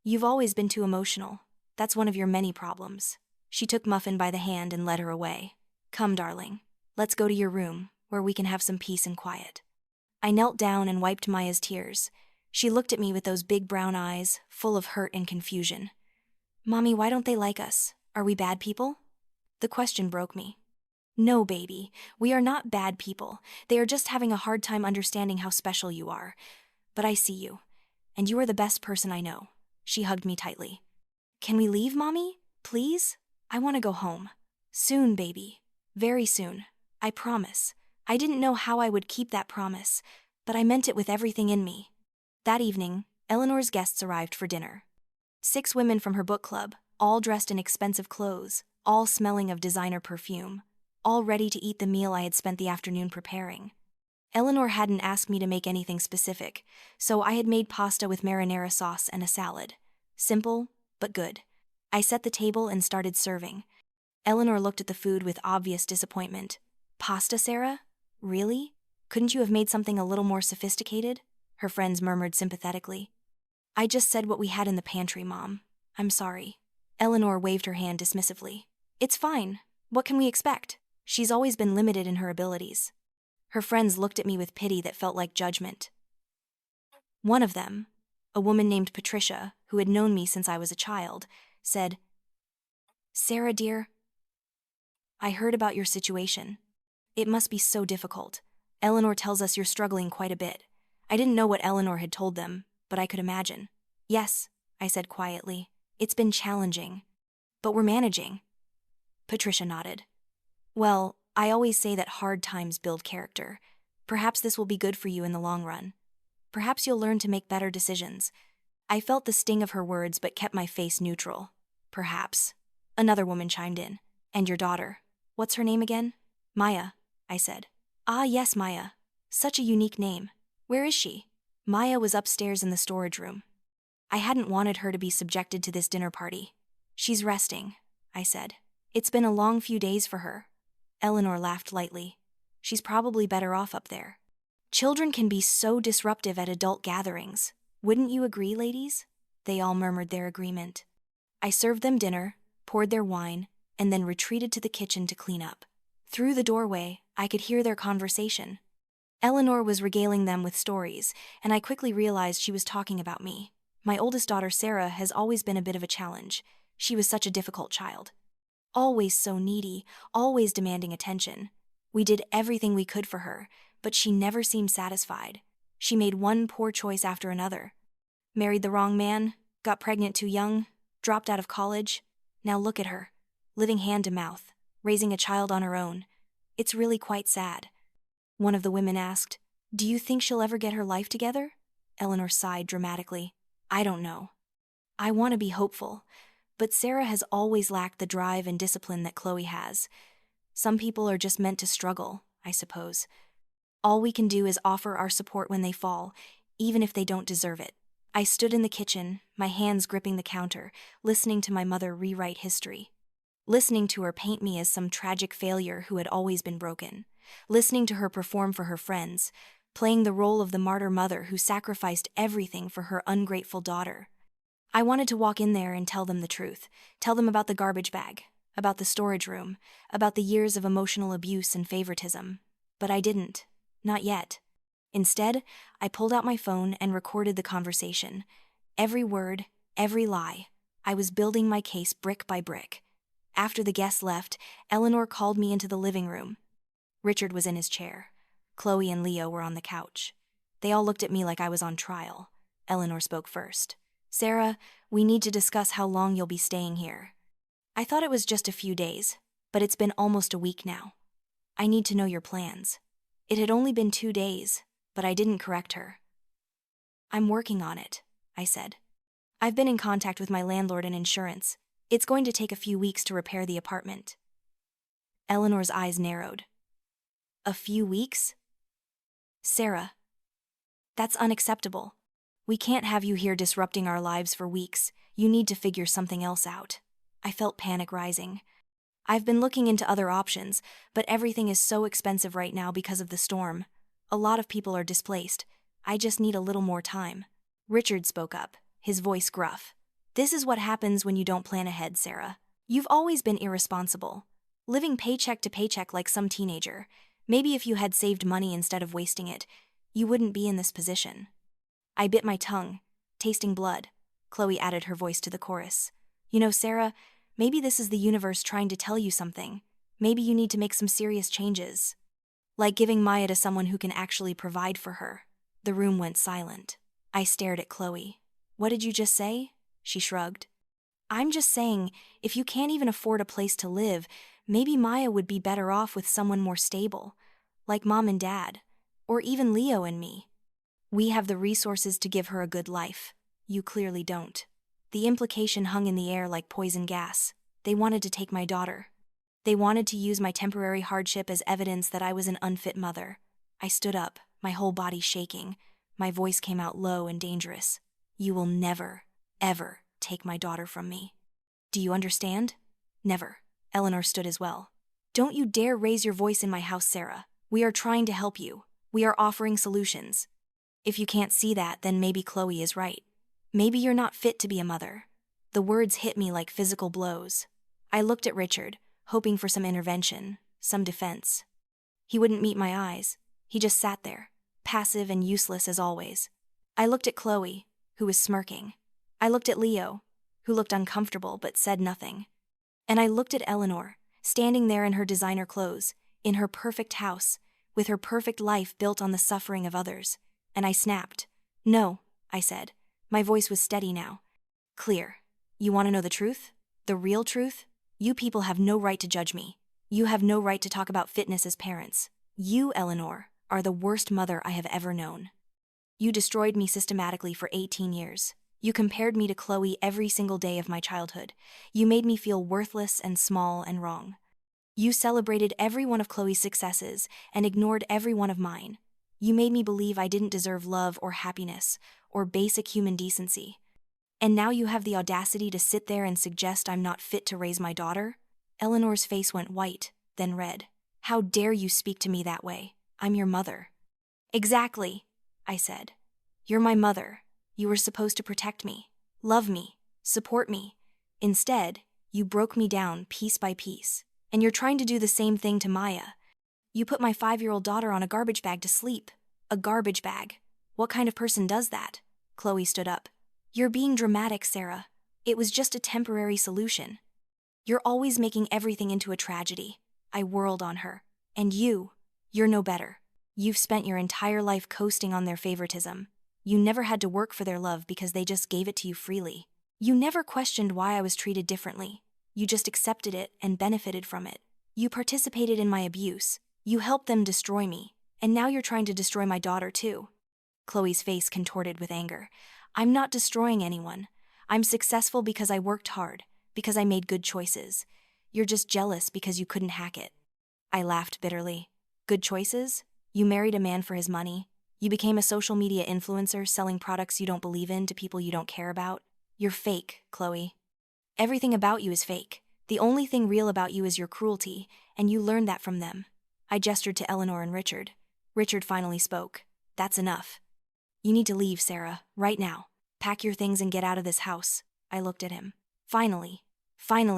You've always been too emotional. That's one of your many problems. She took Muffin by the hand and led her away. Come, darling. Let's go to your room, where we can have some peace and quiet. I knelt down and wiped Maya's tears. She looked at me with those big brown eyes, full of hurt and confusion. Mommy, why don't they like us? Are we bad people? The question broke me. No, baby, we are not bad people. They are just having a hard time understanding how special you are. But I see you, and you are the best person I know. She hugged me tightly. Can we leave, Mommy? Please? I want to go home. Soon, baby. Very soon. I promise. I didn't know how I would keep that promise, but I meant it with everything in me. That evening, Eleanor's guests arrived for dinner. 6 women from her book club, all dressed in expensive clothes, all smelling of designer perfume, all ready to eat the meal I had spent the afternoon preparing. Eleanor hadn't asked me to make anything specific, so I had made pasta with marinara sauce and a salad. Simple, but good. I set the table and started serving. Eleanor looked at the food with obvious disappointment. Pasta, Sarah? Really? Couldn't you have made something a little more sophisticated? Her friends murmured sympathetically. I just said what we had in the pantry, Mom. I'm sorry. Eleanor waved her hand dismissively. It's fine. What can we expect? She's always been limited in her abilities. Her friends looked at me with pity that felt like judgment. One of them, a woman named Patricia, who had known me since I was a child, said, Sarah, dear, I heard about your situation. It must be so difficult. Eleanor tells us you're struggling quite a bit. I didn't know what Eleanor had told them, but I could imagine. Yes, I said quietly. It's been challenging. But we're managing. Patricia nodded. Well, I always say that hard times build character. Perhaps this will be good for you in the long run. Perhaps you'll learn to make better decisions. I felt the sting of her words but kept my face neutral. Perhaps. Another woman chimed in. And your daughter. What's her name again? Maya, I said. Ah, yes, Maya. Such a unique name. Where is she? Maya was upstairs in the storage room. I hadn't wanted her to be subjected to this dinner party. She's resting, I said. It's been a long few days for her. Eleanor laughed lightly. She's probably better off up there. Children can be so disruptive at adult gatherings. Wouldn't you agree, ladies? They all murmured their agreement. I served them dinner, poured their wine, and then retreated to the kitchen to clean up. Through the doorway, I could hear their conversation. Eleanor was regaling them with stories, and I quickly realized she was talking about me. My oldest daughter, Sarah, has always been a bit of a challenge. She was such a difficult child. Always so needy, always demanding attention. We did everything we could for her, but she never seemed satisfied. She made one poor choice after another. Married the wrong man, got pregnant too young, dropped out of college. Now look at her, living hand to mouth, raising a child on her own. It's really quite sad. One of the women asked, "Do you think she'll ever get her life together?" Eleanor sighed dramatically. I don't know. I want to be hopeful, but Sarah has always lacked the drive and discipline that Chloe has. Some people are just meant to struggle, I suppose. All we can do is offer our support when they fall, even if they don't deserve it. I stood in the kitchen, my hands gripping the counter, listening to my mother rewrite history. Listening to her paint me as some tragic failure who had always been broken. Listening to her perform for her friends, playing the role of the martyr mother who sacrificed everything for her ungrateful daughter. I wanted to walk in there and tell them the truth, tell them about the garbage bag, about the storage room, about the years of emotional abuse and favoritism. But I didn't. Not yet. Instead, I pulled out my phone and recorded the conversation. Every word, every lie. I was building my case brick by brick. After the guests left, Eleanor called me into the living room. Richard was in his chair. Chloe and Leo were on the couch. They all looked at me like I was on trial. Eleanor spoke first. "Sarah, we need to discuss how long you'll be staying here." I thought it was just a few days, but it's been almost a week now. I need to know your plans. It had only been 2 days, but I didn't correct her. "I'm working on it," I said. "I've been in contact with my landlord and insurance. It's going to take a few weeks to repair the apartment." Eleanor's eyes narrowed. "A few weeks?" "Sarah, that's unacceptable. We can't have you here disrupting our lives for weeks. You need to figure something else out." I felt panic rising. "I've been looking into other options, but everything is so expensive right now because of the storm. A lot of people are displaced. I just need a little more time." Richard spoke up, his voice gruff. "This is what happens when you don't plan ahead, Sarah. You've always been irresponsible, living paycheck to paycheck like some teenager. Maybe if you had saved money instead of wasting it, you wouldn't be in this position." I bit my tongue, tasting blood. Chloe added her voice to the chorus. "You know, Sarah, maybe this is the universe trying to tell you something. Maybe you need to make some serious changes. Like giving Maya to someone who can actually provide for her." The room went silent. I stared at Chloe. "What did you just say?" She shrugged. "I'm just saying, if you can't even afford a place to live, maybe Maya would be better off with someone more stable, like Mom and Dad, or even Leo and me. We have the resources to give her a good life. You clearly don't." The implication hung in the air like poison gas. They wanted to take my daughter. They wanted to use my temporary hardship as evidence that I was an unfit mother. I stood up, my whole body shaking. My voice came out low and dangerous. "You will never, ever take my daughter from me. Do you understand?" "Never." Eleanor stood as well. "Don't you dare raise your voice in my house, Sarah. We are trying to help you. We are offering solutions. If you can't see that, then maybe Chloe is right. Maybe you're not fit to be a mother." The words hit me like physical blows. I looked at Richard, hoping for some intervention, some defense. He wouldn't meet my eyes. He just sat there, passive and useless as always. I looked at Chloe, who was smirking. I looked at Leo, who looked uncomfortable but said nothing. And I looked at Eleanor, standing there in her designer clothes, in her perfect house, with her perfect life built on the suffering of others. And I snapped. "No," I said. My voice was steady now. "Clear. You want to know the truth? The real truth? You people have no right to judge me. You have no right to talk about fitness as parents. You, Eleanor, are the worst mother I have ever known. You destroyed me systematically for 18 years. You compared me to Chloe every single day of my childhood. You made me feel worthless and small and wrong. You celebrated every one of Chloe's successes and ignored every one of mine. You made me believe I didn't deserve love or happiness or basic human decency. And now you have the audacity to sit there and suggest I'm not fit to raise my daughter? Eleanor's face went white, then red. How dare you speak to me that way? I'm your mother. Exactly, I said. You're my mother. You were supposed to protect me, love me, support me. Instead, you broke me down piece by piece. And you're trying to do the same thing to Maya. You put my 5-year-old daughter on a garbage bag to sleep. A garbage bag. What kind of person does that? Chloe stood up. You're being dramatic, Sarah. It was just a temporary solution. You're always making everything into a tragedy. I whirled on her. And you're no better. You've spent your entire life coasting on their favoritism. You never had to work for their love because they just gave it to you freely. You never questioned why I was treated differently. You just accepted it and benefited from it. You participated in my abuse. You helped them destroy me. And now you're trying to destroy my daughter too. Chloe's face contorted with anger. I'm not destroying anyone. I'm successful because I worked hard, because I made good choices. You're just jealous because you couldn't hack it. I laughed bitterly. Good choices? You married a man for his money. You became a social media influencer selling products you don't believe in to people you don't care about. You're fake, Chloe. Everything about you is fake. The only thing real about you is your cruelty, and you learned that from them. I gestured to Eleanor and Richard. Richard finally spoke. That's enough. You need to leave, Sarah, right now. Pack your things and get out of this house. I looked at him. Finally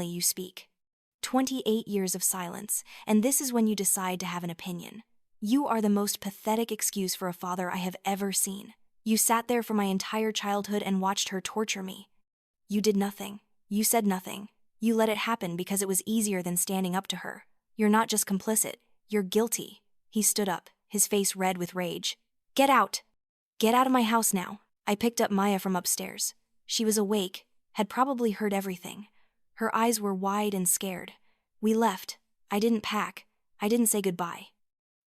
you speak. 28 years of silence, and this is when you decide to have an opinion. You are the most pathetic excuse for a father I have ever seen. You sat there for my entire childhood and watched her torture me. You did nothing. You said nothing. You let it happen because it was easier than standing up to her. You're not just complicit, you're guilty. He stood up, his face red with rage. Get out! Get out of my house now. I picked up Maya from upstairs. She was awake, had probably heard everything. Her eyes were wide and scared. We left. I didn't pack. I didn't say goodbye.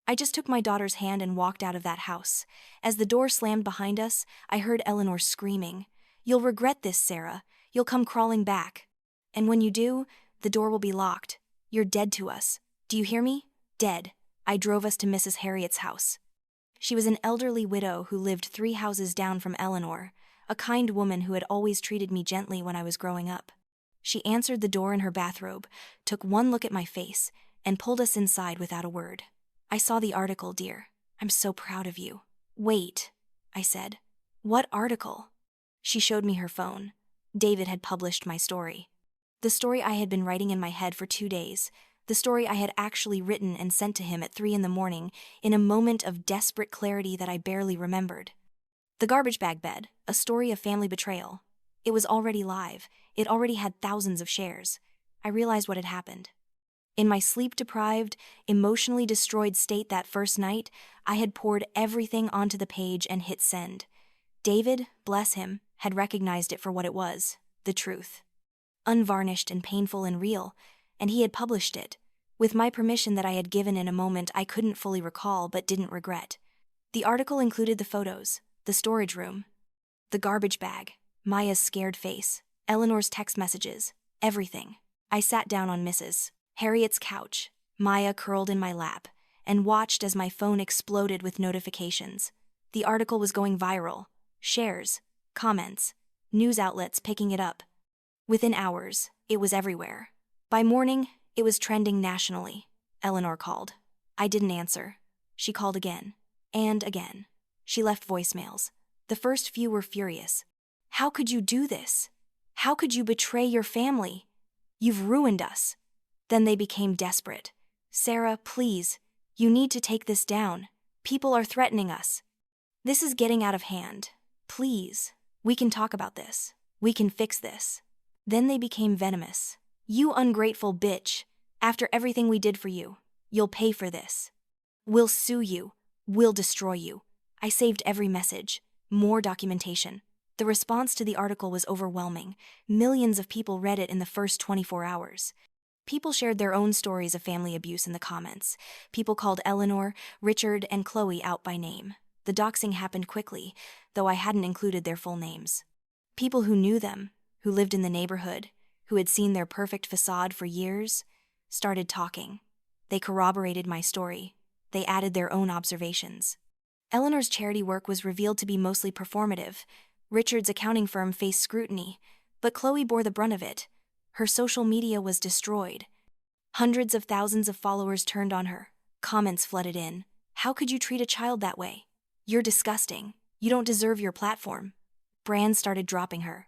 I just took my daughter's hand and walked out of that house. As the door slammed behind us, I heard Eleanor screaming. You'll regret this, Sarah. You'll come crawling back. And when you do, the door will be locked. You're dead to us. Do you hear me? Dead. I drove us to Mrs. Harriet's house. She was an elderly widow who lived 3 houses down from Eleanor, a kind woman who had always treated me gently when I was growing up. She answered the door in her bathrobe, took one look at my face, and pulled us inside without a word. I saw the article, dear. I'm so proud of you. Wait, I said. What article? She showed me her phone. David had published my story. The story I had been writing in my head for 2 days. The story I had actually written and sent to him at 3 a.m. in a moment of desperate clarity that I barely remembered. The Garbage Bag Bed, a story of family betrayal. It was already live. It already had thousands of shares. I realized what had happened. In my sleep-deprived, emotionally destroyed state that first night, I had poured everything onto the page and hit send. David, bless him, had recognized it for what it was, the truth. Unvarnished and painful and real, and he had published it, with my permission that I had given in a moment I couldn't fully recall but didn't regret. The article included the photos, the storage room, the garbage bag, Maya's scared face, Eleanor's text messages, everything. I sat down on Mrs. Harriet's couch, Maya curled in my lap, and watched as my phone exploded with notifications. The article was going viral. Shares, comments, news outlets picking it up. Within hours, it was everywhere. By morning, it was trending nationally. Eleanor called. I didn't answer. She called again. And again. She left voicemails. The first few were furious. How could you do this? How could you betray your family? You've ruined us. Then they became desperate. Sarah, please. You need to take this down. People are threatening us. This is getting out of hand. Please. We can talk about this. We can fix this. Then they became venomous. You ungrateful bitch. After everything we did for you, you'll pay for this. We'll sue you. We'll destroy you. I saved every message. More documentation. The response to the article was overwhelming. Millions of people read it in the first 24 hours. People shared their own stories of family abuse in the comments. People called Eleanor, Richard, and Chloe out by name. The doxing happened quickly, though I hadn't included their full names. People who knew them, who lived in the neighborhood, who had seen their perfect facade for years, started talking. They corroborated my story. They added their own observations. Eleanor's charity work was revealed to be mostly performative. Richard's accounting firm faced scrutiny, but Chloe bore the brunt of it. Her social media was destroyed. Hundreds of thousands of followers turned on her. Comments flooded in. How could you treat a child that way? You're disgusting. You don't deserve your platform. Brands started dropping her.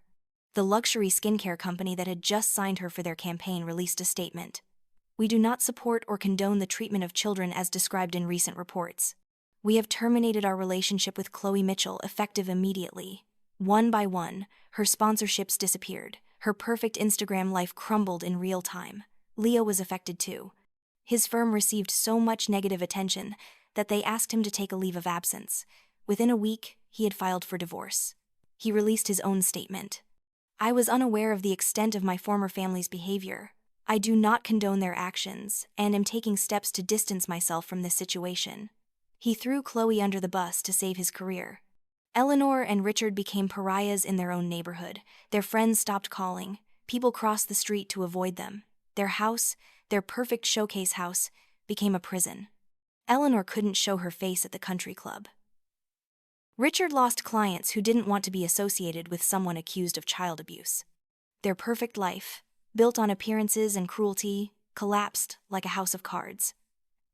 The luxury skincare company that had just signed her for their campaign released a statement. We do not support or condone the treatment of children as described in recent reports. We have terminated our relationship with Chloe Mitchell effective immediately. One by one, her sponsorships disappeared. Her perfect Instagram life crumbled in real time. Leo was affected too. His firm received so much negative attention that they asked him to take a leave of absence. Within a week, he had filed for divorce. He released his own statement. I was unaware of the extent of my former family's behavior. I do not condone their actions and am taking steps to distance myself from this situation. He threw Chloe under the bus to save his career. Eleanor and Richard became pariahs in their own neighborhood. Their friends stopped calling. People crossed the street to avoid them. Their house, their perfect showcase house, became a prison. Eleanor couldn't show her face at the country club. Richard lost clients who didn't want to be associated with someone accused of child abuse. Their perfect life, built on appearances and cruelty, collapsed like a house of cards.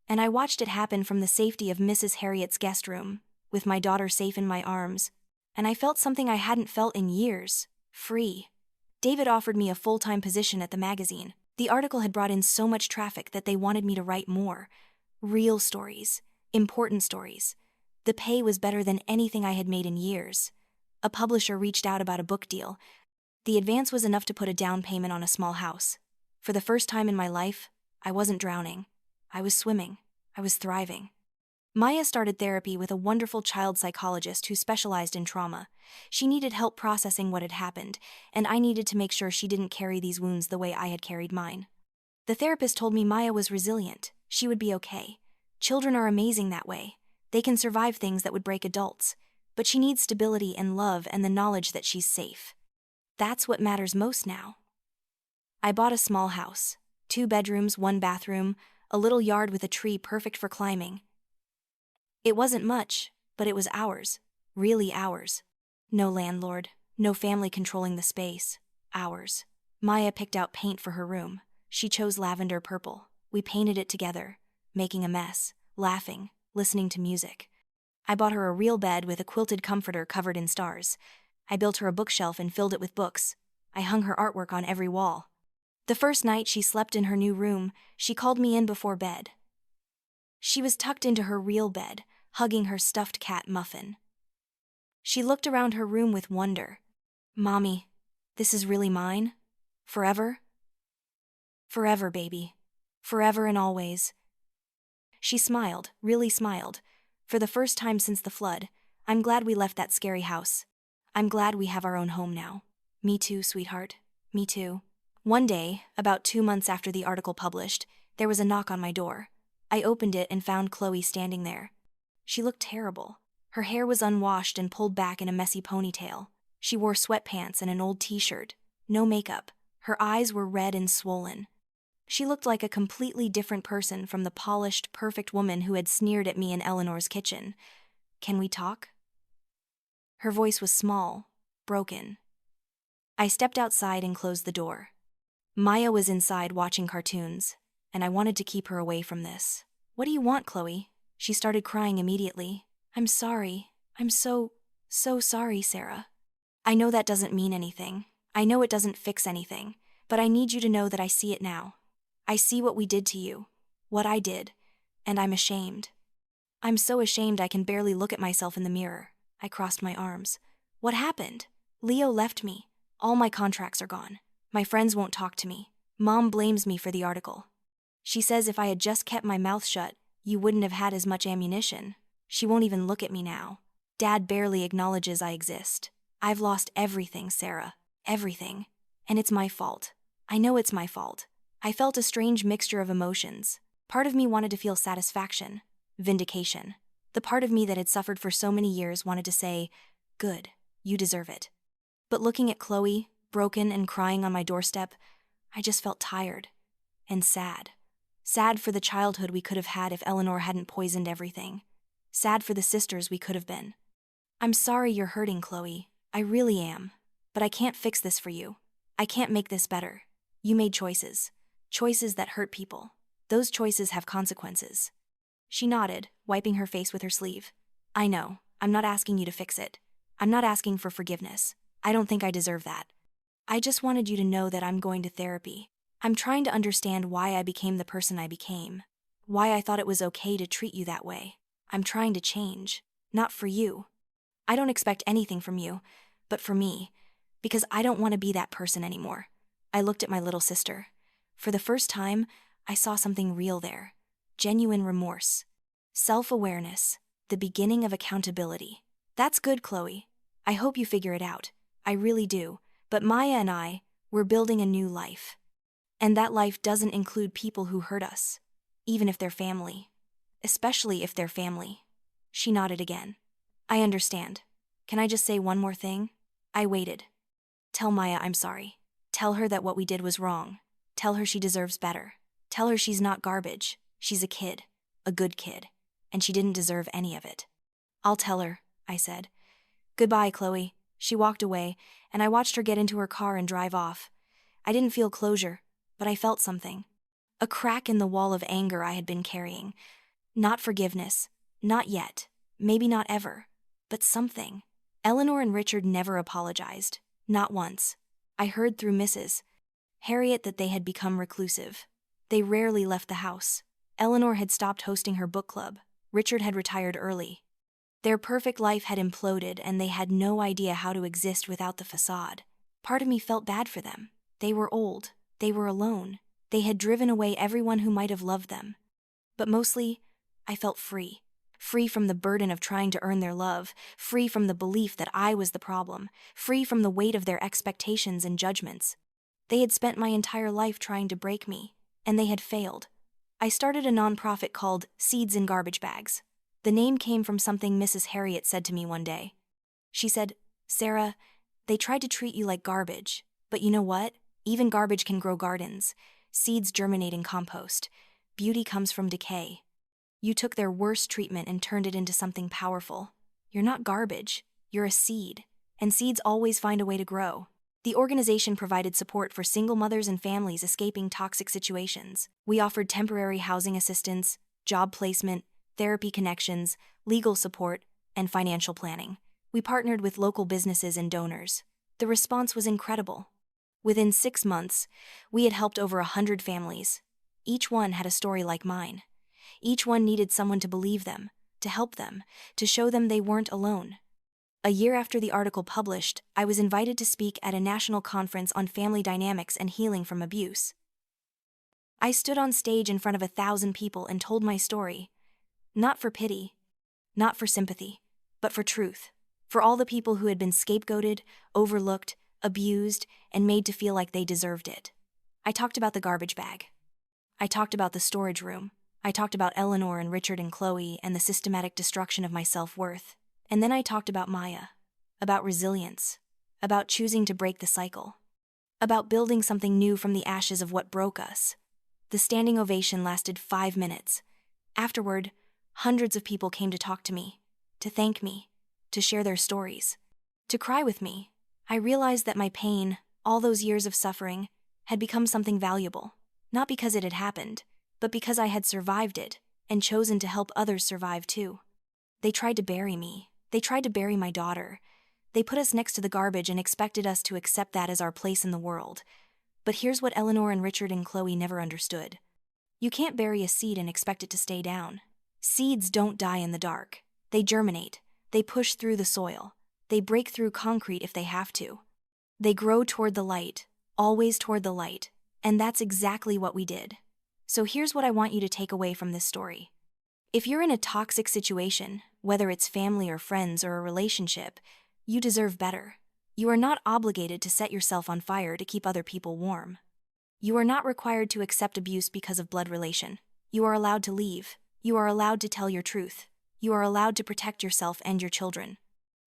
And I watched it happen from the safety of Mrs. Harriet's guest room, with my daughter safe in my arms, and I felt something I hadn't felt in years: free. David offered me a full-time position at the magazine. The article had brought in so much traffic that they wanted me to write more. Real stories, important stories. The pay was better than anything I had made in years. A publisher reached out about a book deal. The advance was enough to put a down payment on a small house. For the first time in my life, I wasn't drowning. I was swimming. I was thriving. Maya started therapy with a wonderful child psychologist who specialized in trauma. She needed help processing what had happened, and I needed to make sure she didn't carry these wounds the way I had carried mine. The therapist told me Maya was resilient. She would be okay. Children are amazing that way. They can survive things that would break adults, but she needs stability and love and the knowledge that she's safe. That's what matters most now. I bought a small house, 2 bedrooms, 1 bathroom, a little yard with a tree perfect for climbing. It wasn't much, but it was ours, really ours. No landlord, no family controlling the space, ours. Maya picked out paint for her room. She chose lavender purple. We painted it together, making a mess, laughing, listening to music. I bought her a real bed with a quilted comforter covered in stars. I built her a bookshelf and filled it with books. I hung her artwork on every wall. The first night she slept in her new room, she called me in before bed. She was tucked into her real bed, hugging her stuffed cat Muffin. She looked around her room with wonder. Mommy, this is really mine? Forever? Forever, baby. Forever and always. She smiled, really smiled. For the first time since the flood, I'm glad we left that scary house. I'm glad we have our own home now. Me too, sweetheart. Me too. One day, about 2 months after the article published, there was a knock on my door. I opened it and found Chloe standing there. She looked terrible. Her hair was unwashed and pulled back in a messy ponytail. She wore sweatpants and an old t-shirt. No makeup. Her eyes were red and swollen. She looked like a completely different person from the polished, perfect woman who had sneered at me in Eleanor's kitchen. Can we talk? Her voice was small, broken. I stepped outside and closed the door. Maya was inside watching cartoons, and I wanted to keep her away from this. What do you want, Chloe? She started crying immediately. I'm sorry. I'm so sorry, Sarah. I know that doesn't mean anything. I know it doesn't fix anything, but I need you to know that I see it now. I see what we did to you, what I did, and I'm ashamed. I'm so ashamed I can barely look at myself in the mirror. I crossed my arms. What happened? Leo left me. All my contracts are gone. My friends won't talk to me. Mom blames me for the article. She says if I had just kept my mouth shut, you wouldn't have had as much ammunition. She won't even look at me now. Dad barely acknowledges I exist. I've lost everything, Sarah. Everything. And it's my fault. I know it's my fault. I felt a strange mixture of emotions. Part of me wanted to feel satisfaction, vindication. The part of me that had suffered for so many years wanted to say, good, you deserve it. But looking at Chloe, broken and crying on my doorstep, I just felt tired. and sad. Sad for the childhood we could have had if Eleanor hadn't poisoned everything. Sad for the sisters we could have been. I'm sorry you're hurting, Chloe. I really am. But I can't fix this for you. I can't make this better. You made choices. Choices that hurt people. Those choices have consequences. She nodded, wiping her face with her sleeve. I know. I'm not asking you to fix it. I'm not asking for forgiveness. I don't think I deserve that. I just wanted you to know that I'm going to therapy. I'm trying to understand why I became the person I became. Why I thought it was okay to treat you that way. I'm trying to change. Not for you. I don't expect anything from you, but for me. Because I don't want to be that person anymore. I looked at my little sister. For the first time, I saw something real there. Genuine remorse. Self-awareness. The beginning of accountability. That's good, Chloe. I hope you figure it out. I really do. But Maya and I, we're building a new life. And that life doesn't include people who hurt us. Even if they're family. Especially if they're family. She nodded again. I understand. Can I just say one more thing? I waited. Tell Maya I'm sorry. Tell her that what we did was wrong. Tell her she deserves better. Tell her she's not garbage. She's a kid. A good kid. And she didn't deserve any of it. I'll tell her, I said. Goodbye, Chloe. She walked away, and I watched her get into her car and drive off. I didn't feel closure, but I felt something. A crack in the wall of anger I had been carrying. Not forgiveness. Not yet. Maybe not ever. But something. Eleanor and Richard never apologized. Not once. I heard through Mrs. Harriet that they had become reclusive. They rarely left the house. Eleanor had stopped hosting her book club. Richard had retired early. Their perfect life had imploded, and they had no idea how to exist without the facade. Part of me felt bad for them. They were old. They were alone. They had driven away everyone who might have loved them. But mostly, I felt free. Free from the burden of trying to earn their love, free from the belief that I was the problem, free from the weight of their expectations and judgments. They had spent my entire life trying to break me, and they had failed. I started a nonprofit called Seeds in Garbage Bags. The name came from something Mrs. Harriet said to me one day. She said, Sarah, they tried to treat you like garbage, but you know what? Even garbage can grow gardens. Seeds germinate in compost. Beauty comes from decay. You took their worst treatment and turned it into something powerful. You're not garbage. You're a seed. And seeds always find a way to grow. The organization provided support for single mothers and families escaping toxic situations. We offered temporary housing assistance, job placement, therapy connections, legal support, and financial planning. We partnered with local businesses and donors. The response was incredible. Within 6 months, we had helped over 100 families. Each one had a story like mine. Each one needed someone to believe them, to help them, to show them they weren't alone. A year after the article published, I was invited to speak at a national conference on family dynamics and healing from abuse. I stood on stage in front of 1,000 people and told my story. Not for pity, not for sympathy, but for truth. For all the people who had been scapegoated, overlooked, abused, and made to feel like they deserved it. I talked about the garbage bag. I talked about the storage room. I talked about Eleanor and Richard and Chloe and the systematic destruction of my self-worth. And then I talked about Maya, about resilience, about choosing to break the cycle, about building something new from the ashes of what broke us. The standing ovation lasted 5 minutes. Afterward, hundreds of people came to talk to me, to thank me, to share their stories, to cry with me. I realized that my pain, all those years of suffering, had become something valuable, not because it had happened, but because I had survived it and chosen to help others survive too. They tried to bury me. They tried to bury my daughter. They put us next to the garbage and expected us to accept that as our place in the world. But here's what Eleanor and Richard and Chloe never understood. You can't bury a seed and expect it to stay down. Seeds don't die in the dark. They germinate. They push through the soil. They break through concrete if they have to. They grow toward the light, always toward the light. And that's exactly what we did. So here's what I want you to take away from this story. If you're in a toxic situation, whether it's family or friends or a relationship, you deserve better. You are not obligated to set yourself on fire to keep other people warm. You are not required to accept abuse because of blood relation. You are allowed to leave. You are allowed to tell your truth. You are allowed to protect yourself and your children.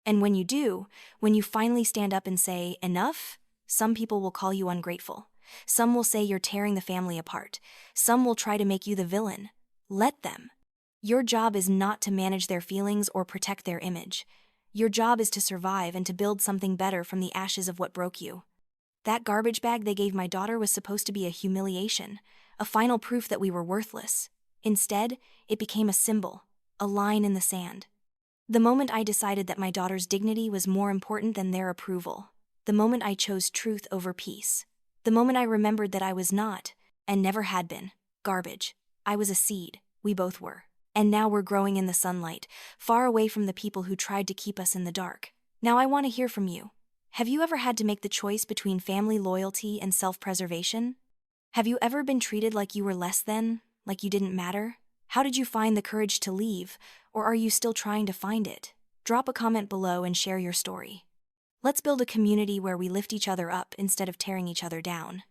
And when you do, when you finally stand up and say, enough, some people will call you ungrateful. Some will say you're tearing the family apart. Some will try to make you the villain. Let them. Your job is not to manage their feelings or protect their image. Your job is to survive and to build something better from the ashes of what broke you. That garbage bag they gave my daughter was supposed to be a humiliation, a final proof that we were worthless. Instead, it became a symbol, a line in the sand. The moment I decided that my daughter's dignity was more important than their approval. The moment I chose truth over peace. The moment I remembered that I was not, and never had been, garbage. I was a seed, we both were. And now we're growing in the sunlight, far away from the people who tried to keep us in the dark. Now I want to hear from you. Have you ever had to make the choice between family loyalty and self-preservation? Have you ever been treated like you were less than, like you didn't matter? How did you find the courage to leave, or are you still trying to find it? Drop a comment below and share your story. Let's build a community where we lift each other up instead of tearing each other down.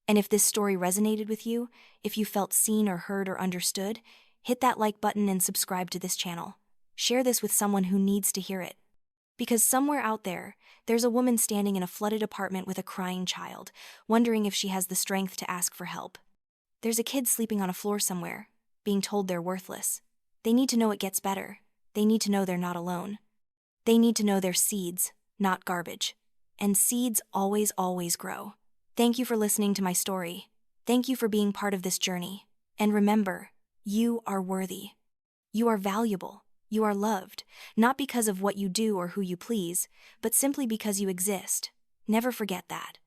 And if this story resonated with you, if you felt seen or heard or understood, hit that like button and subscribe to this channel. Share this with someone who needs to hear it. Because somewhere out there, there's a woman standing in a flooded apartment with a crying child, wondering if she has the strength to ask for help. There's a kid sleeping on a floor somewhere, being told they're worthless. They need to know it gets better. They need to know they're not alone. They need to know they're seeds, not garbage. And seeds always, always grow. Thank you for listening to my story. Thank you for being part of this journey. And remember, you are worthy. You are valuable. You are loved, not because of what you do or who you please, but simply because you exist. Never forget that.